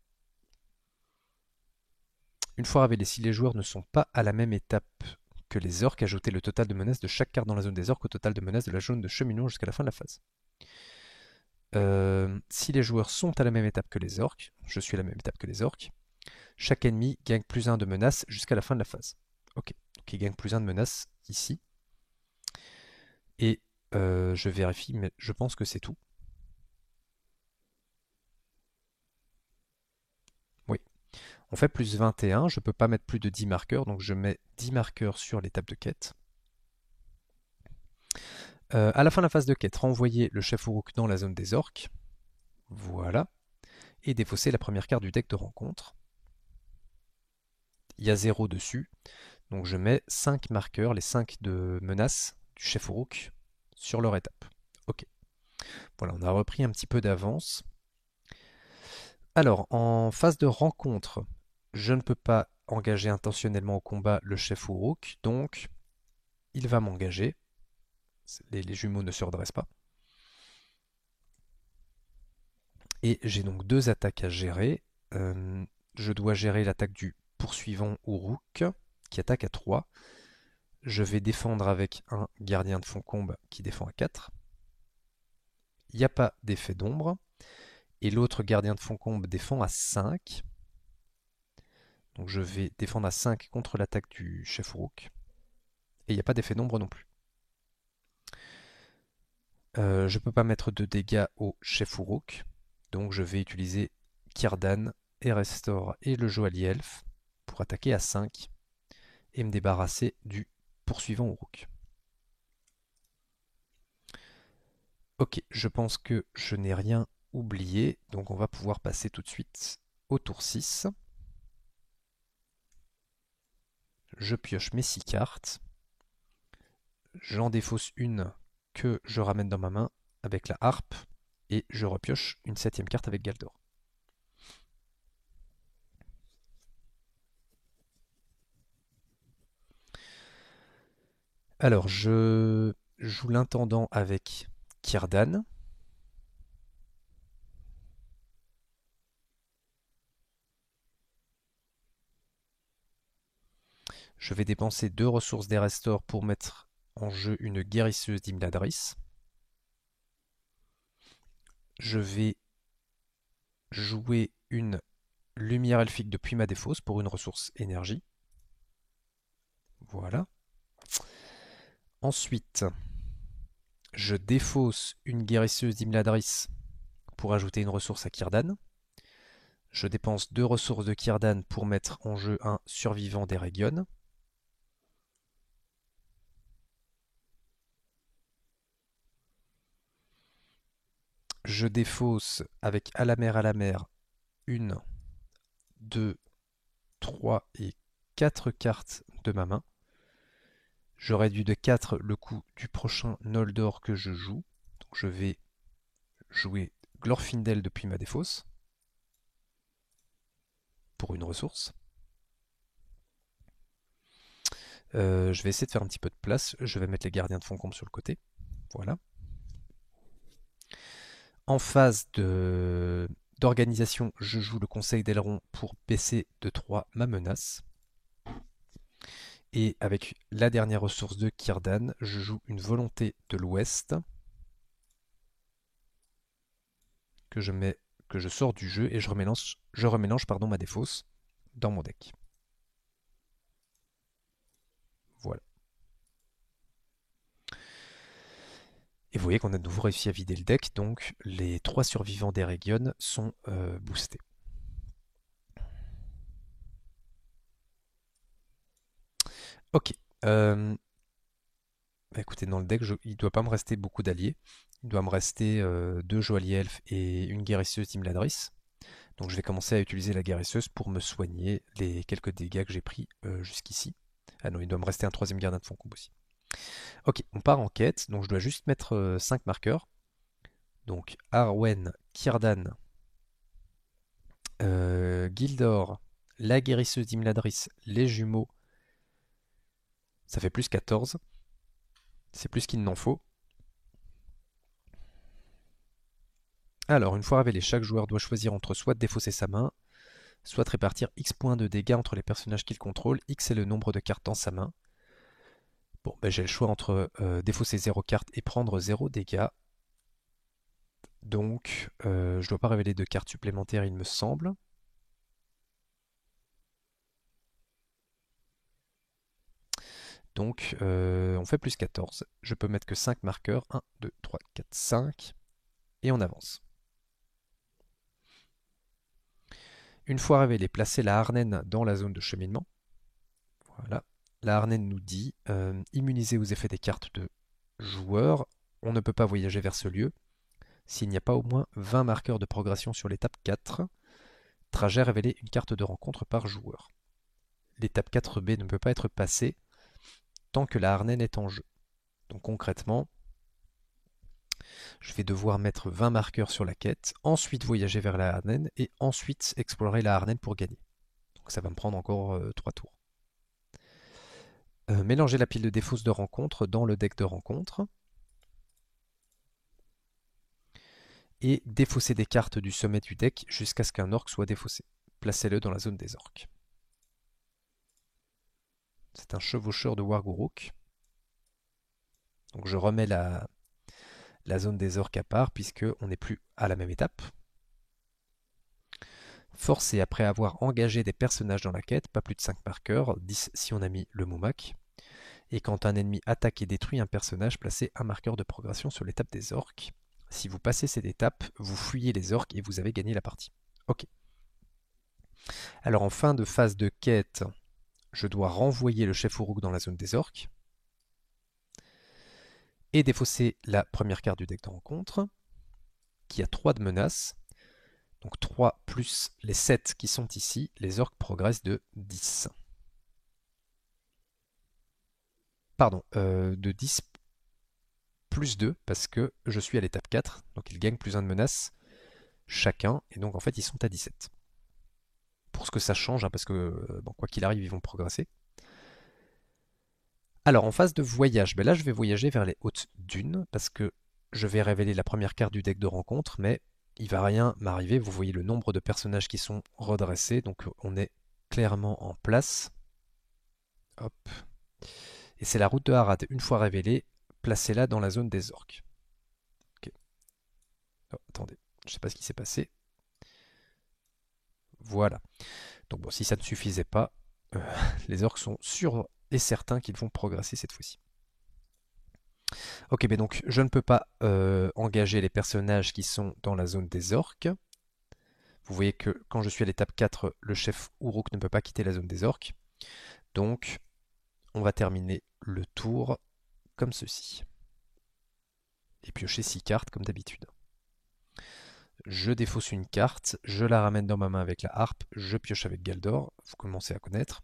Une fois révélé, si les joueurs ne sont pas à la même étape que les orques, ajoutez le total de menaces de chaque carte dans la zone des orques au total de menaces de la zone de cheminement jusqu'à la fin de la phase. Si les joueurs sont à la même étape que les orques, je suis à la même étape que les orques, chaque ennemi gagne plus 1 de menace jusqu'à la fin de la phase. Ok, donc il gagne plus 1 de menace ici. Et je vérifie, mais je pense que c'est tout. Oui. On fait plus 21, je ne peux pas mettre plus de 10 marqueurs, donc je mets 10 marqueurs sur l'étape de quête. À la fin de la phase de quête, renvoyez le chef Uruk dans la zone des orques. Voilà. Et défausser la première carte du deck de rencontre. Il y a 0 dessus. Donc je mets 5 marqueurs, les 5 de menace du chef Uruk, sur leur étape. Ok. Voilà, on a repris un petit peu d'avance. Alors, en phase de rencontre, je ne peux pas engager intentionnellement au combat le chef Uruk, donc il va m'engager. Les jumeaux ne se redressent pas. Et j'ai donc 2 attaques à gérer. Je dois gérer l'attaque du poursuivant Uruk, qui attaque à 3. Je vais défendre avec un gardien de Foncombe qui défend à 4. Il n'y a pas d'effet d'ombre. Et l'autre gardien de Foncombe défend à 5. Donc je vais défendre à 5 contre l'attaque du chef Uruk. Et il n'y a pas d'effet d'ombre non plus. Je ne peux pas mettre de dégâts au chef Uruk. Donc je vais utiliser Círdan, Restore et le Joaillier Elfe pour attaquer à 5 et me débarrasser du poursuivant Uruk. Ok, je pense que je n'ai rien oublié, donc on va pouvoir passer tout de suite au tour 6. Je pioche mes 6 cartes. J'en défausse une que je ramène dans ma main avec la harpe et je repioche une 7ème carte avec Galdor. Alors, je joue l'intendant avec Círdan. Je vais dépenser 2 ressources des restores pour mettre en jeu une guérisseuse d'Imladris. Je vais jouer une lumière elfique depuis ma défausse pour une ressource énergie. Voilà. Ensuite, je défausse une guérisseuse d'Imladris pour ajouter une ressource à Círdan. Je dépense 2 ressources de Círdan pour mettre en jeu un survivant d'Eregion. Je défausse avec à la mer, 1, 2, 3 et 4 cartes de ma main. Je réduis de 4 le coût du prochain Noldor que je joue. Donc je vais jouer Glorfindel depuis ma défausse pour une ressource. Je vais essayer de faire un petit peu de place. Je vais mettre les gardiens de Foncombe sur le côté. Voilà. En phase d'organisation, je joue le Conseil d'Aileron pour baisser de 3 ma menace. Et avec la dernière ressource de Círdan, je joue une volonté de l'Ouest que je sors du jeu et je remélange ma défausse dans mon deck. Voilà. Et vous voyez qu'on a de nouveau réussi à vider le deck, donc les 3 survivants d'Eregion sont boostés. Ok. Bah écoutez, dans le deck, il ne doit pas me rester beaucoup d'alliés. Il doit me rester 2 joailliers elfes et une guérisseuse d'Imladris. Donc je vais commencer à utiliser la guérisseuse pour me soigner les quelques dégâts que j'ai pris jusqu'ici. Ah non, il doit me rester un 3e gardien de fond combo aussi. Ok, on part en quête, donc je dois juste mettre 5 marqueurs. Donc Arwen, Círdan, Gildor, la guérisseuse d'Imladris, les jumeaux, ça fait plus 14. C'est plus qu'il n'en faut. Alors, une fois révélé, chaque joueur doit choisir entre soit défausser sa main, soit répartir X points de dégâts entre les personnages qu'il contrôle. X est le nombre de cartes dans sa main. Bon, ben, j'ai le choix entre défausser 0 cartes et prendre 0 dégâts. Donc, je ne dois pas révéler de cartes supplémentaires, il me semble. Donc, on fait plus 14. Je peux mettre que 5 marqueurs. 1, 2, 3, 4, 5. Et on avance. Une fois révélé, placez la harnaine dans la zone de cheminement. Voilà. La harnaine nous dit immunisé aux effets des cartes de joueur. On ne peut pas voyager vers ce lieu s'il n'y a pas au moins 20 marqueurs de progression sur l'étape 4. Trajet révélé une carte de rencontre par joueur. L'étape 4B ne peut pas être passée tant que la harnaine est en jeu. Donc concrètement, je vais devoir mettre 20 marqueurs sur la quête, ensuite voyager vers la harnaine et ensuite explorer la harnaine pour gagner. Donc ça va me prendre encore 3 tours. Mélanger la pile de défausse de rencontre dans le deck de rencontre. Et défausser des cartes du sommet du deck jusqu'à ce qu'un orc soit défaussé. Placez-le dans la zone des orques. C'est un chevaucheur de Warguruk. Donc je remets la zone des orques à part puisque on n'est plus à la même étape. Forcé après avoir engagé des personnages dans la quête, pas plus de 5 marqueurs, 10 si on a mis le Moumak. Et quand un ennemi attaque et détruit un personnage, placez un marqueur de progression sur l'étape des orques. Si vous passez cette étape, vous fuyez les orques et vous avez gagné la partie. Ok. Alors en fin de phase de quête, je dois renvoyer le chef Uruk dans la zone des orques et défausser la première carte du deck de rencontre, qui a 3 de menaces. Donc 3 plus les 7 qui sont ici, les orques progressent de 10. Pardon, de 10 plus 2, parce que je suis à l'étape 4, donc ils gagnent plus 1 de menace chacun, et donc en fait ils sont à 17. Pour ce que ça change, hein, parce que bon, quoi qu'il arrive, ils vont progresser. Alors en phase de voyage, ben là je vais voyager vers les hautes dunes, parce que je vais révéler la première carte du deck de rencontre, mais il va rien m'arriver. Vous voyez le nombre de personnages qui sont redressés, donc on est clairement en place. Hop. Et c'est la route de Harad. Une fois révélée, placez-la dans la zone des orques. Ok. Oh, attendez, je ne sais pas ce qui s'est passé. Voilà. Donc bon, si ça ne suffisait pas, les orques sont sûrs et certains qu'ils vont progresser cette fois-ci. Ok, mais donc je ne peux pas engager les personnages qui sont dans la zone des orques. Vous voyez que quand je suis à l'étape 4, le chef Uruk ne peut pas quitter la zone des orques. Donc on va terminer le tour comme ceci. Et piocher 6 cartes comme d'habitude. Je défausse une carte, je la ramène dans ma main avec la harpe, je pioche avec Galdor, vous commencez à connaître.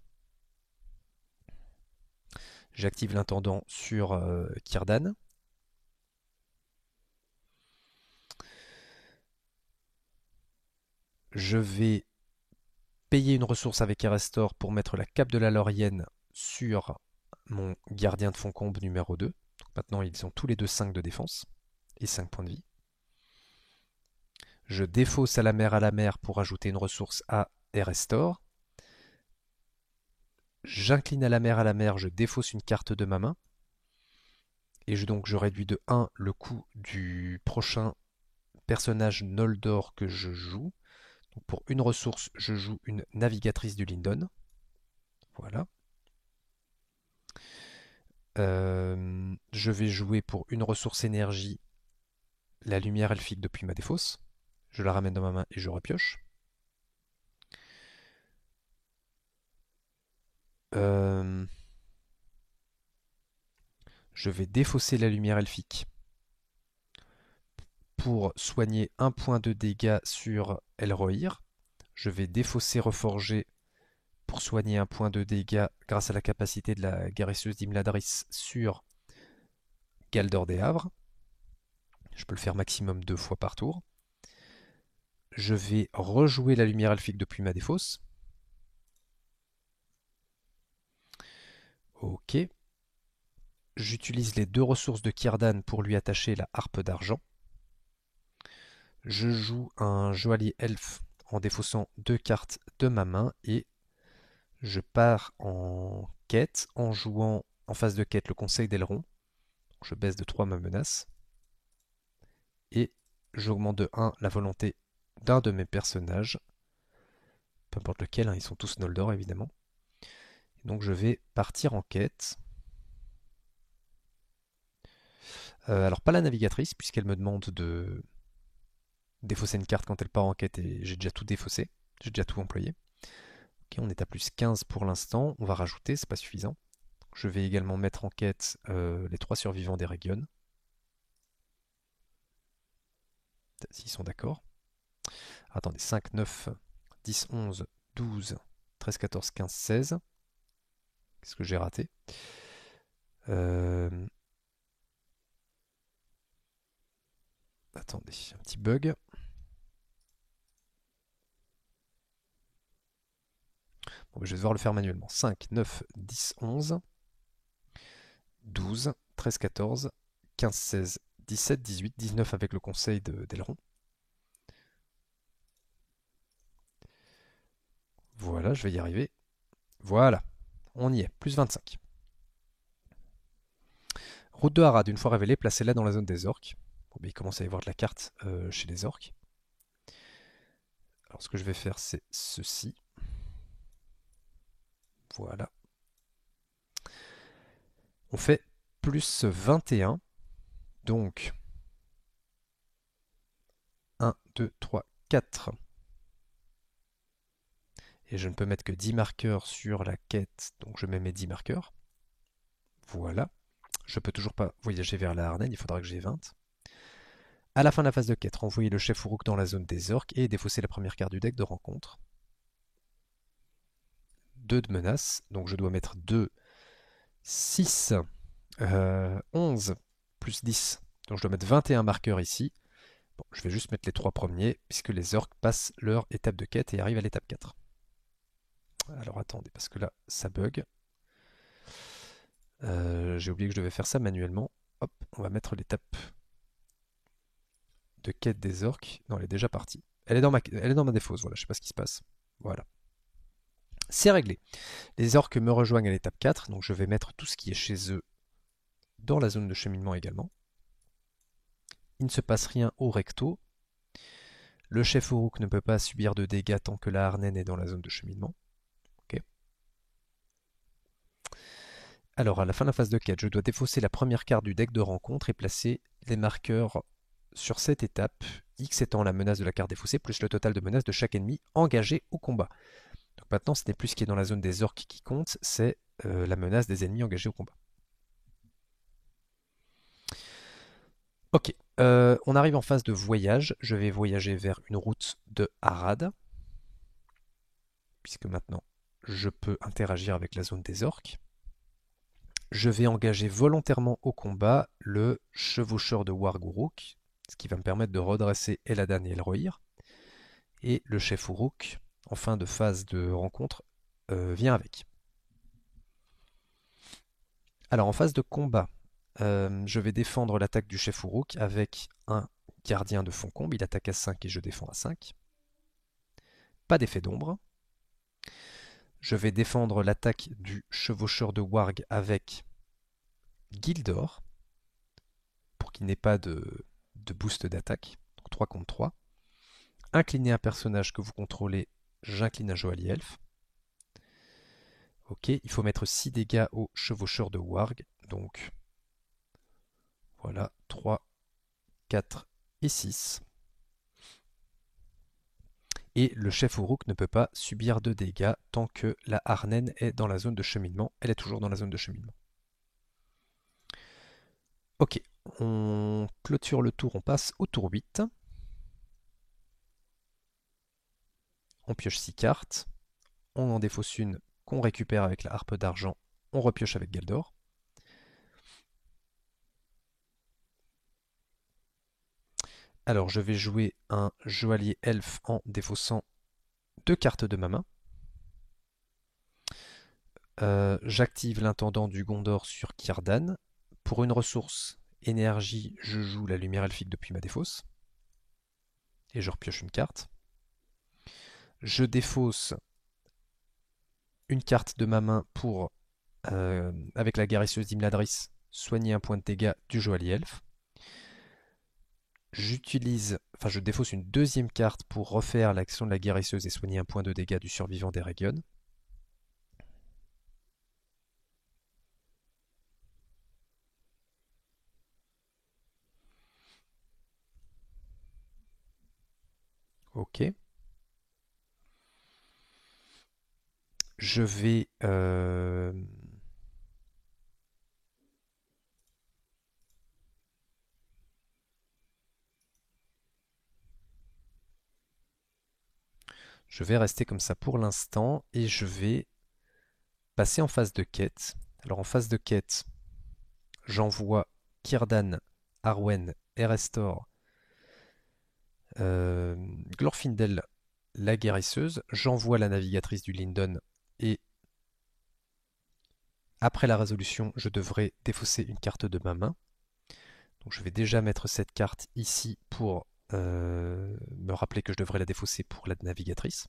J'active l'intendant sur Círdan. Je vais payer une ressource avec Erestor pour mettre la cape de la Laurienne sur mon gardien de fond combe numéro 2. Donc maintenant ils ont tous les deux 5 de défense et 5 points de vie. Je défausse à la mer pour ajouter une ressource A et restore. J'incline à la mer, je défausse une carte de ma main. Et donc je réduis de 1 le coût du prochain personnage Noldor que je joue. Donc pour une ressource, je joue une navigatrice du Lindon. Voilà. Je vais jouer pour une ressource énergie la lumière elfique depuis ma défausse. Je la ramène dans ma main et je repioche. Je vais défausser la lumière elfique pour soigner un point de dégâts sur Elrohir. Je vais défausser reforger pour soigner un point de dégâts grâce à la capacité de la guérisseuse d'Imladris sur Galdor des Havres. Je peux le faire maximum 2 fois par tour. Je vais rejouer la lumière elfique depuis ma défausse. Ok. J'utilise les 2 ressources de Círdan pour lui attacher la harpe d'argent. Je joue un joaillier elfe en défaussant 2 cartes de ma main et je pars en quête en jouant en phase de quête le conseil d'Elrond. Je baisse de 3 ma menace. Et j'augmente de 1 la volonté d'un de mes personnages. Peu importe lequel, hein, ils sont tous Noldor évidemment. Et donc je vais partir en quête. Alors pas la navigatrice, puisqu'elle me demande de défausser une carte quand elle part en quête et j'ai déjà tout défaussé. J'ai déjà tout employé. Ok, on est à plus 15 pour l'instant. On va rajouter, c'est pas suffisant. Je vais également mettre en quête les 3 survivants des Régions. S'ils sont d'accord. Attendez, 5, 9, 10, 11, 12, 13, 14, 15, 16. Qu'est-ce que j'ai raté? Attendez, un petit bug. Bon, je vais devoir le faire manuellement. 5, 9, 10, 11, 12, 13, 14, 15, 16, 17, 18, 19 avec le conseil d'Elrond. Voilà, je vais y arriver. Voilà, on y est, plus 25. Route de Harad, une fois révélée, placez-la dans la zone des orques. Bon, mais il commence à y avoir de la carte chez les orques. Alors ce que je vais faire, c'est ceci. Voilà. On fait plus 21. Donc 1, 2, 3, 4. Et je ne peux mettre que 10 marqueurs sur la quête, donc je mets mes 10 marqueurs. Voilà. Je peux toujours pas voyager vers la Harnen, il faudra que j'ai 20. À la fin de la phase de quête, renvoyer le chef Uruk dans la zone des orques et défausser la première carte du deck de rencontre. 2 de menace, donc je dois mettre 2, 6, 11, plus 10. Donc je dois mettre 21 marqueurs ici. Bon, je vais juste mettre les 3 premiers, puisque les orques passent leur étape de quête et arrivent à l'étape 4. Alors attendez, parce que là, ça bug. J'ai oublié que je devais faire ça manuellement. Hop, on va mettre l'étape de quête des orques. Non, elle est déjà partie. Elle est dans ma défausse, voilà, je sais pas ce qui se passe. Voilà. C'est réglé. Les orques me rejoignent à l'étape 4, donc je vais mettre tout ce qui est chez eux dans la zone de cheminement également. Il ne se passe rien au recto. Le chef Uruk ne peut pas subir de dégâts tant que la Harnen est dans la zone de cheminement. Okay. Alors, à la fin de la phase de quête, je dois défausser la première carte du deck de rencontre et placer les marqueurs sur cette étape, X étant la menace de la carte défaussée, plus le total de menaces de chaque ennemi engagé au combat. Donc maintenant, ce n'est plus ce qui est dans la zone des orques qui compte, c'est la menace des ennemis engagés au combat. Ok, on arrive en phase de voyage. Je vais voyager vers une route de Harad, puisque maintenant, je peux interagir avec la zone des orques. Je vais engager volontairement au combat le chevaucheur de Warg Uruk, ce qui va me permettre de redresser Eladan et Elrohir. Et le chef Uruk, en fin de phase de rencontre, vient avec. Alors en phase de combat, je vais défendre l'attaque du chef Uruk avec un gardien de Foncombe, il attaque à 5 et je défends à 5. Pas d'effet d'ombre. Je vais défendre l'attaque du chevaucheur de Warg avec Gildor, pour qu'il n'ait pas de boost d'attaque. Donc 3 contre 3. Incliner un personnage que vous contrôlez, j'incline un Joaillier Elfe. Ok, il faut mettre 6 dégâts au chevaucheur de Warg. Donc voilà, 3, 4 et 6. Et le chef Uruk ne peut pas subir de dégâts tant que la Arnen est dans la zone de cheminement. Elle est toujours dans la zone de cheminement. Ok, on clôture le tour, on passe au tour 8. On pioche 6 cartes. On en défausse une qu'on récupère avec la harpe d'argent. On repioche avec Galdor. Alors je vais jouer un Joaillier Elfe en défaussant 2 cartes de ma main. J'active l'intendant du Gondor sur Círdan. Pour une ressource énergie, je joue la lumière elfique depuis ma défausse. Et je repioche une carte. Je défausse une carte de ma main pour, avec la guérisseuse d'Imladris, soigner un point de dégâts du Joaillier Elfe. Je défausse une deuxième carte pour refaire l'action de la guérisseuse et soigner un point de dégâts du survivant d'Eregion. Ok. Je vais... Je vais rester comme ça pour l'instant et je vais passer en phase de quête. Alors en phase de quête, j'envoie Círdan, Arwen, Erestor, Glorfindel, la guérisseuse. J'envoie la navigatrice du Lindon et après la résolution, je devrais défausser une carte de ma main. Donc je vais déjà mettre cette carte ici pour me rappeler que je devrais la défausser pour la navigatrice.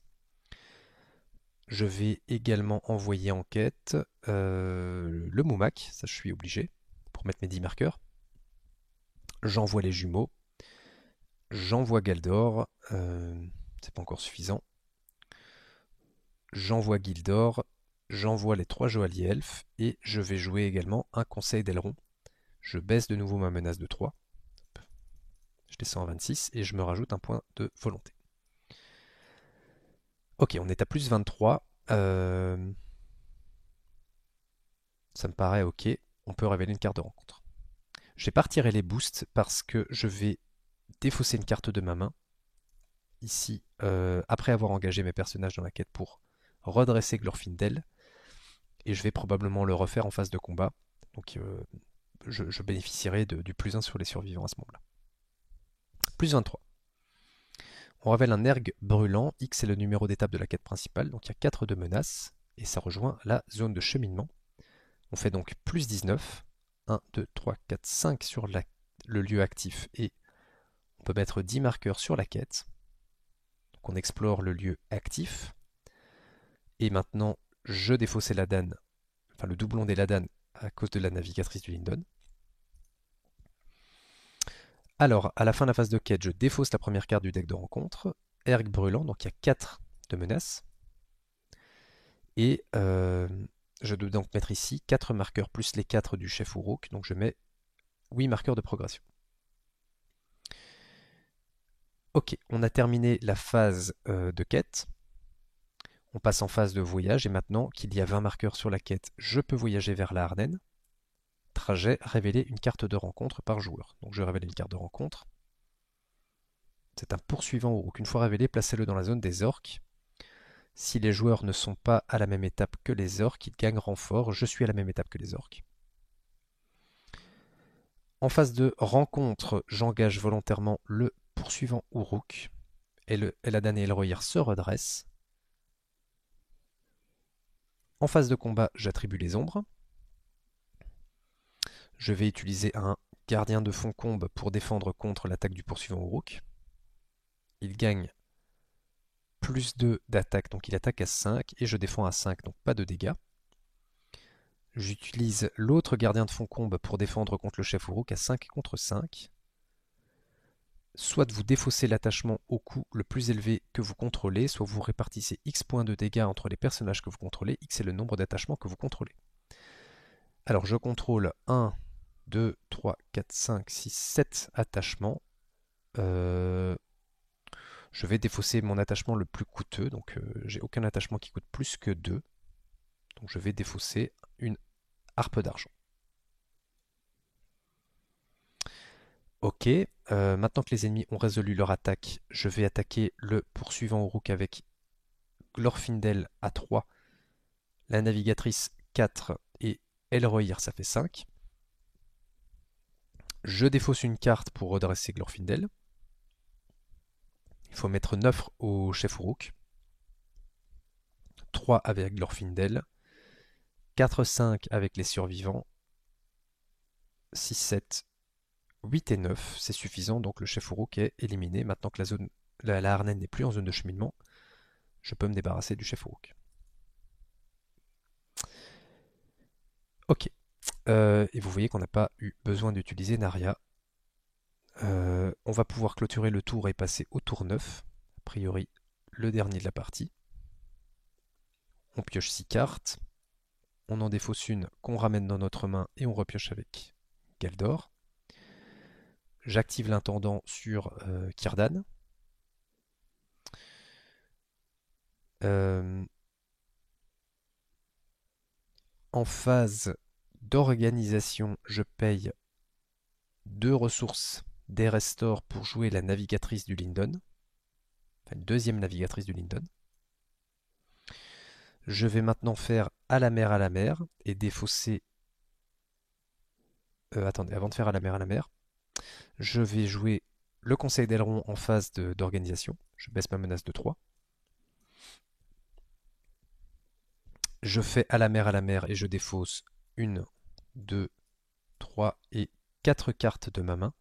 Je vais également envoyer en quête le Moumak, ça je suis obligé, pour mettre mes 10 marqueurs. J'envoie les jumeaux. J'envoie Galdor. C'est pas encore suffisant. J'envoie Gildor. J'envoie les 3 Joailliers Elfes. Et je vais jouer également un Conseil d'Aileron. Je baisse de nouveau ma menace de 3. Je descends à 26 et je me rajoute un point de volonté. Ok, on est à plus 23. Ça me paraît ok. On peut révéler une carte de rencontre. Je vais pas retirer les boosts parce que je vais défausser une carte de ma main. Ici, après avoir engagé mes personnages dans la quête pour redresser Glorfindel. Et je vais probablement le refaire en phase de combat. Donc je bénéficierai du plus 1 sur les survivants à ce moment-là. Plus 23. On révèle un erg brûlant. X est le numéro d'étape de la quête principale. Donc il y a 4 de menaces. Et ça rejoint la zone de cheminement. On fait donc plus 19. 1, 2, 3, 4, 5 sur le lieu actif. Et on peut mettre 10 marqueurs sur la quête. Donc on explore le lieu actif. Et maintenant, je défaussais la Dan, enfin le doublon des Ladan à cause de la navigatrice du Lindon. Alors, à la fin de la phase de quête, je défausse la première carte du deck de rencontre. Erg brûlant, donc il y a 4 de menaces. Et je dois donc mettre ici 4 marqueurs plus les 4 du chef Uruk. Donc je mets 8 marqueurs de progression. Ok, on a terminé la phase de quête. On passe en phase de voyage et maintenant qu'il y a 20 marqueurs sur la quête, je peux voyager vers la Arden. Trajet, révéler une carte de rencontre par joueur. Donc je révèle une carte de rencontre. C'est un poursuivant Uruk. Une fois révélé, placez-le dans la zone des orques. Si les joueurs ne sont pas à la même étape que les orques, ils gagnent renfort. Je suis à la même étape que les orques. En phase de rencontre, j'engage volontairement le poursuivant Uruk. Et le Eladan et Elrohir se redressent. En phase de combat, j'attribue les ombres. Je vais utiliser un gardien de Foncombe pour défendre contre l'attaque du poursuivant Uruk. Il gagne plus 2 d'attaque, donc il attaque à 5 et je défends à 5, donc pas de dégâts. J'utilise l'autre gardien de Foncombe pour défendre contre le chef Uruk à 5 contre 5. Soit vous défaussez l'attachement au coût le plus élevé que vous contrôlez, soit vous répartissez X points de dégâts entre les personnages que vous contrôlez, X est le nombre d'attachements que vous contrôlez. Alors je contrôle 1, 2, 3, 4, 5, 6, 7 attachements. Je vais défausser mon attachement le plus coûteux, donc j'ai aucun attachement qui coûte plus que 2. Donc je vais défausser une harpe d'argent. Ok, maintenant que les ennemis ont résolu leur attaque, je vais attaquer le poursuivant Uruk avec Glorfindel à 3, la navigatrice 4 et Elrohir ça fait 5. Je défausse une carte pour redresser Glorfindel. Il faut mettre 9 au chef Uruk. 3 avec Glorfindel. 4, 5 avec les survivants. 6, 7, 8 et 9, c'est suffisant, donc le chef Uruk est éliminé. Maintenant que la Arnenne n'est plus en zone de cheminement, je peux me débarrasser du chef Uruk. Ok, et vous voyez qu'on n'a pas eu besoin d'utiliser Narya. On va pouvoir clôturer le tour et passer au tour 9, a priori le dernier de la partie. On pioche 6 cartes, on en défausse une qu'on ramène dans notre main et on repioche avec Galdor. J'active l'intendant sur Círdan. En phase d'organisation, je paye 2 ressources des restores pour jouer la navigatrice du Lindon. Enfin, une deuxième navigatrice du Lindon. Je vais maintenant faire à la mer et défausser... attendez, avant de faire à la mer, je vais jouer le conseil d'Elrond en phase d'organisation. Je baisse ma menace de 3. Je fais à la mer et je défausse 1, 2, 3 et 4 cartes de ma main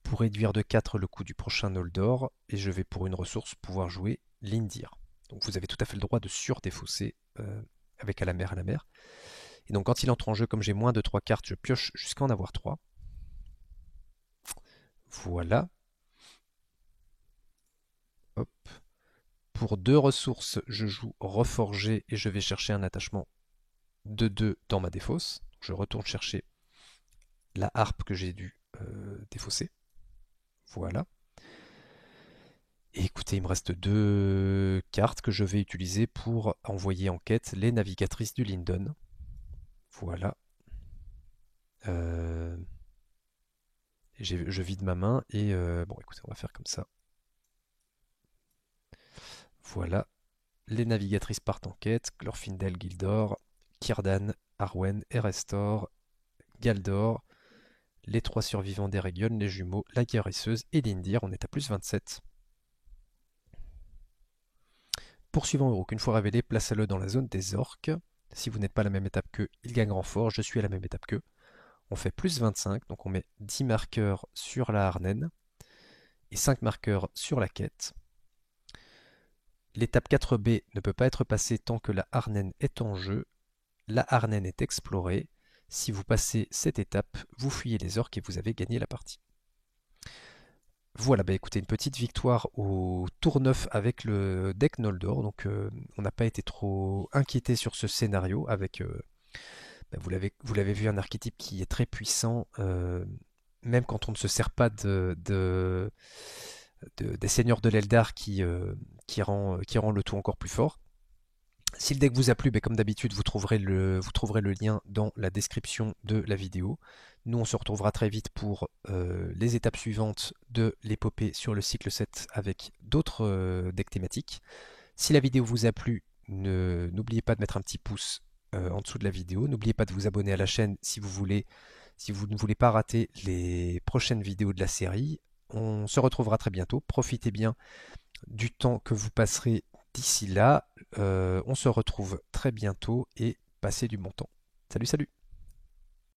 pour réduire de 4 le coût du prochain Noldor et je vais pour une ressource pouvoir jouer Lindir. Donc vous avez tout à fait le droit de surdéfausser avec à la mer. Et donc quand il entre en jeu, comme j'ai moins de 3 cartes, je pioche jusqu'à en avoir 3. Voilà. Hop. Pour 2 ressources, je joue Reforger et je vais chercher un attachement de 2 dans ma défausse. Je retourne chercher la harpe que j'ai dû défausser. Voilà. Et écoutez, il me reste 2 cartes que je vais utiliser pour envoyer en quête les navigatrices du Lindon. Voilà. Je vide ma main et bon écoutez, on va faire comme ça. Voilà. Les navigatrices partent en quête. Glorfindel, Gildor, Círdan, Arwen, Erestor, Galdor, les 3 survivants d'Eregion, les jumeaux, la guérisseuse et Lindir. On est à plus 27. Poursuivant Uruk, une fois révélé, placez-le dans la zone des orques. Si vous n'êtes pas à la même étape qu'eux, il gagne renfort. Je suis à la même étape qu'eux. On fait plus 25, donc on met 10 marqueurs sur la Arnenne et 5 marqueurs sur la quête. L'étape 4B ne peut pas être passée tant que la Arnenne est en jeu. La Arnenne est explorée. Si vous passez cette étape, vous fuyez les orques et vous avez gagné la partie. Voilà, bah écoutez, une petite victoire au tour 9 avec le deck Noldor. Donc on n'a pas été trop inquiété sur ce scénario avec... bah, vous l'avez vu, un archétype qui est très puissant, même quand on ne se sert pas des seigneurs de l'Eldar qui rend le tout encore plus fort. Si le deck vous a plu, comme d'habitude, vous trouverez le lien dans la description de la vidéo. Nous, on se retrouvera très vite pour les étapes suivantes de l'épopée sur le cycle 7 avec d'autres decks thématiques. Si la vidéo vous a plu, n'oubliez pas de mettre un petit pouce en dessous de la vidéo. N'oubliez pas de vous abonner à la chaîne si vous ne voulez pas rater les prochaines vidéos de la série. On se retrouvera très bientôt. Profitez bien du temps que vous passerez d'ici là. On se retrouve très bientôt et passez du bon temps. Salut, salut!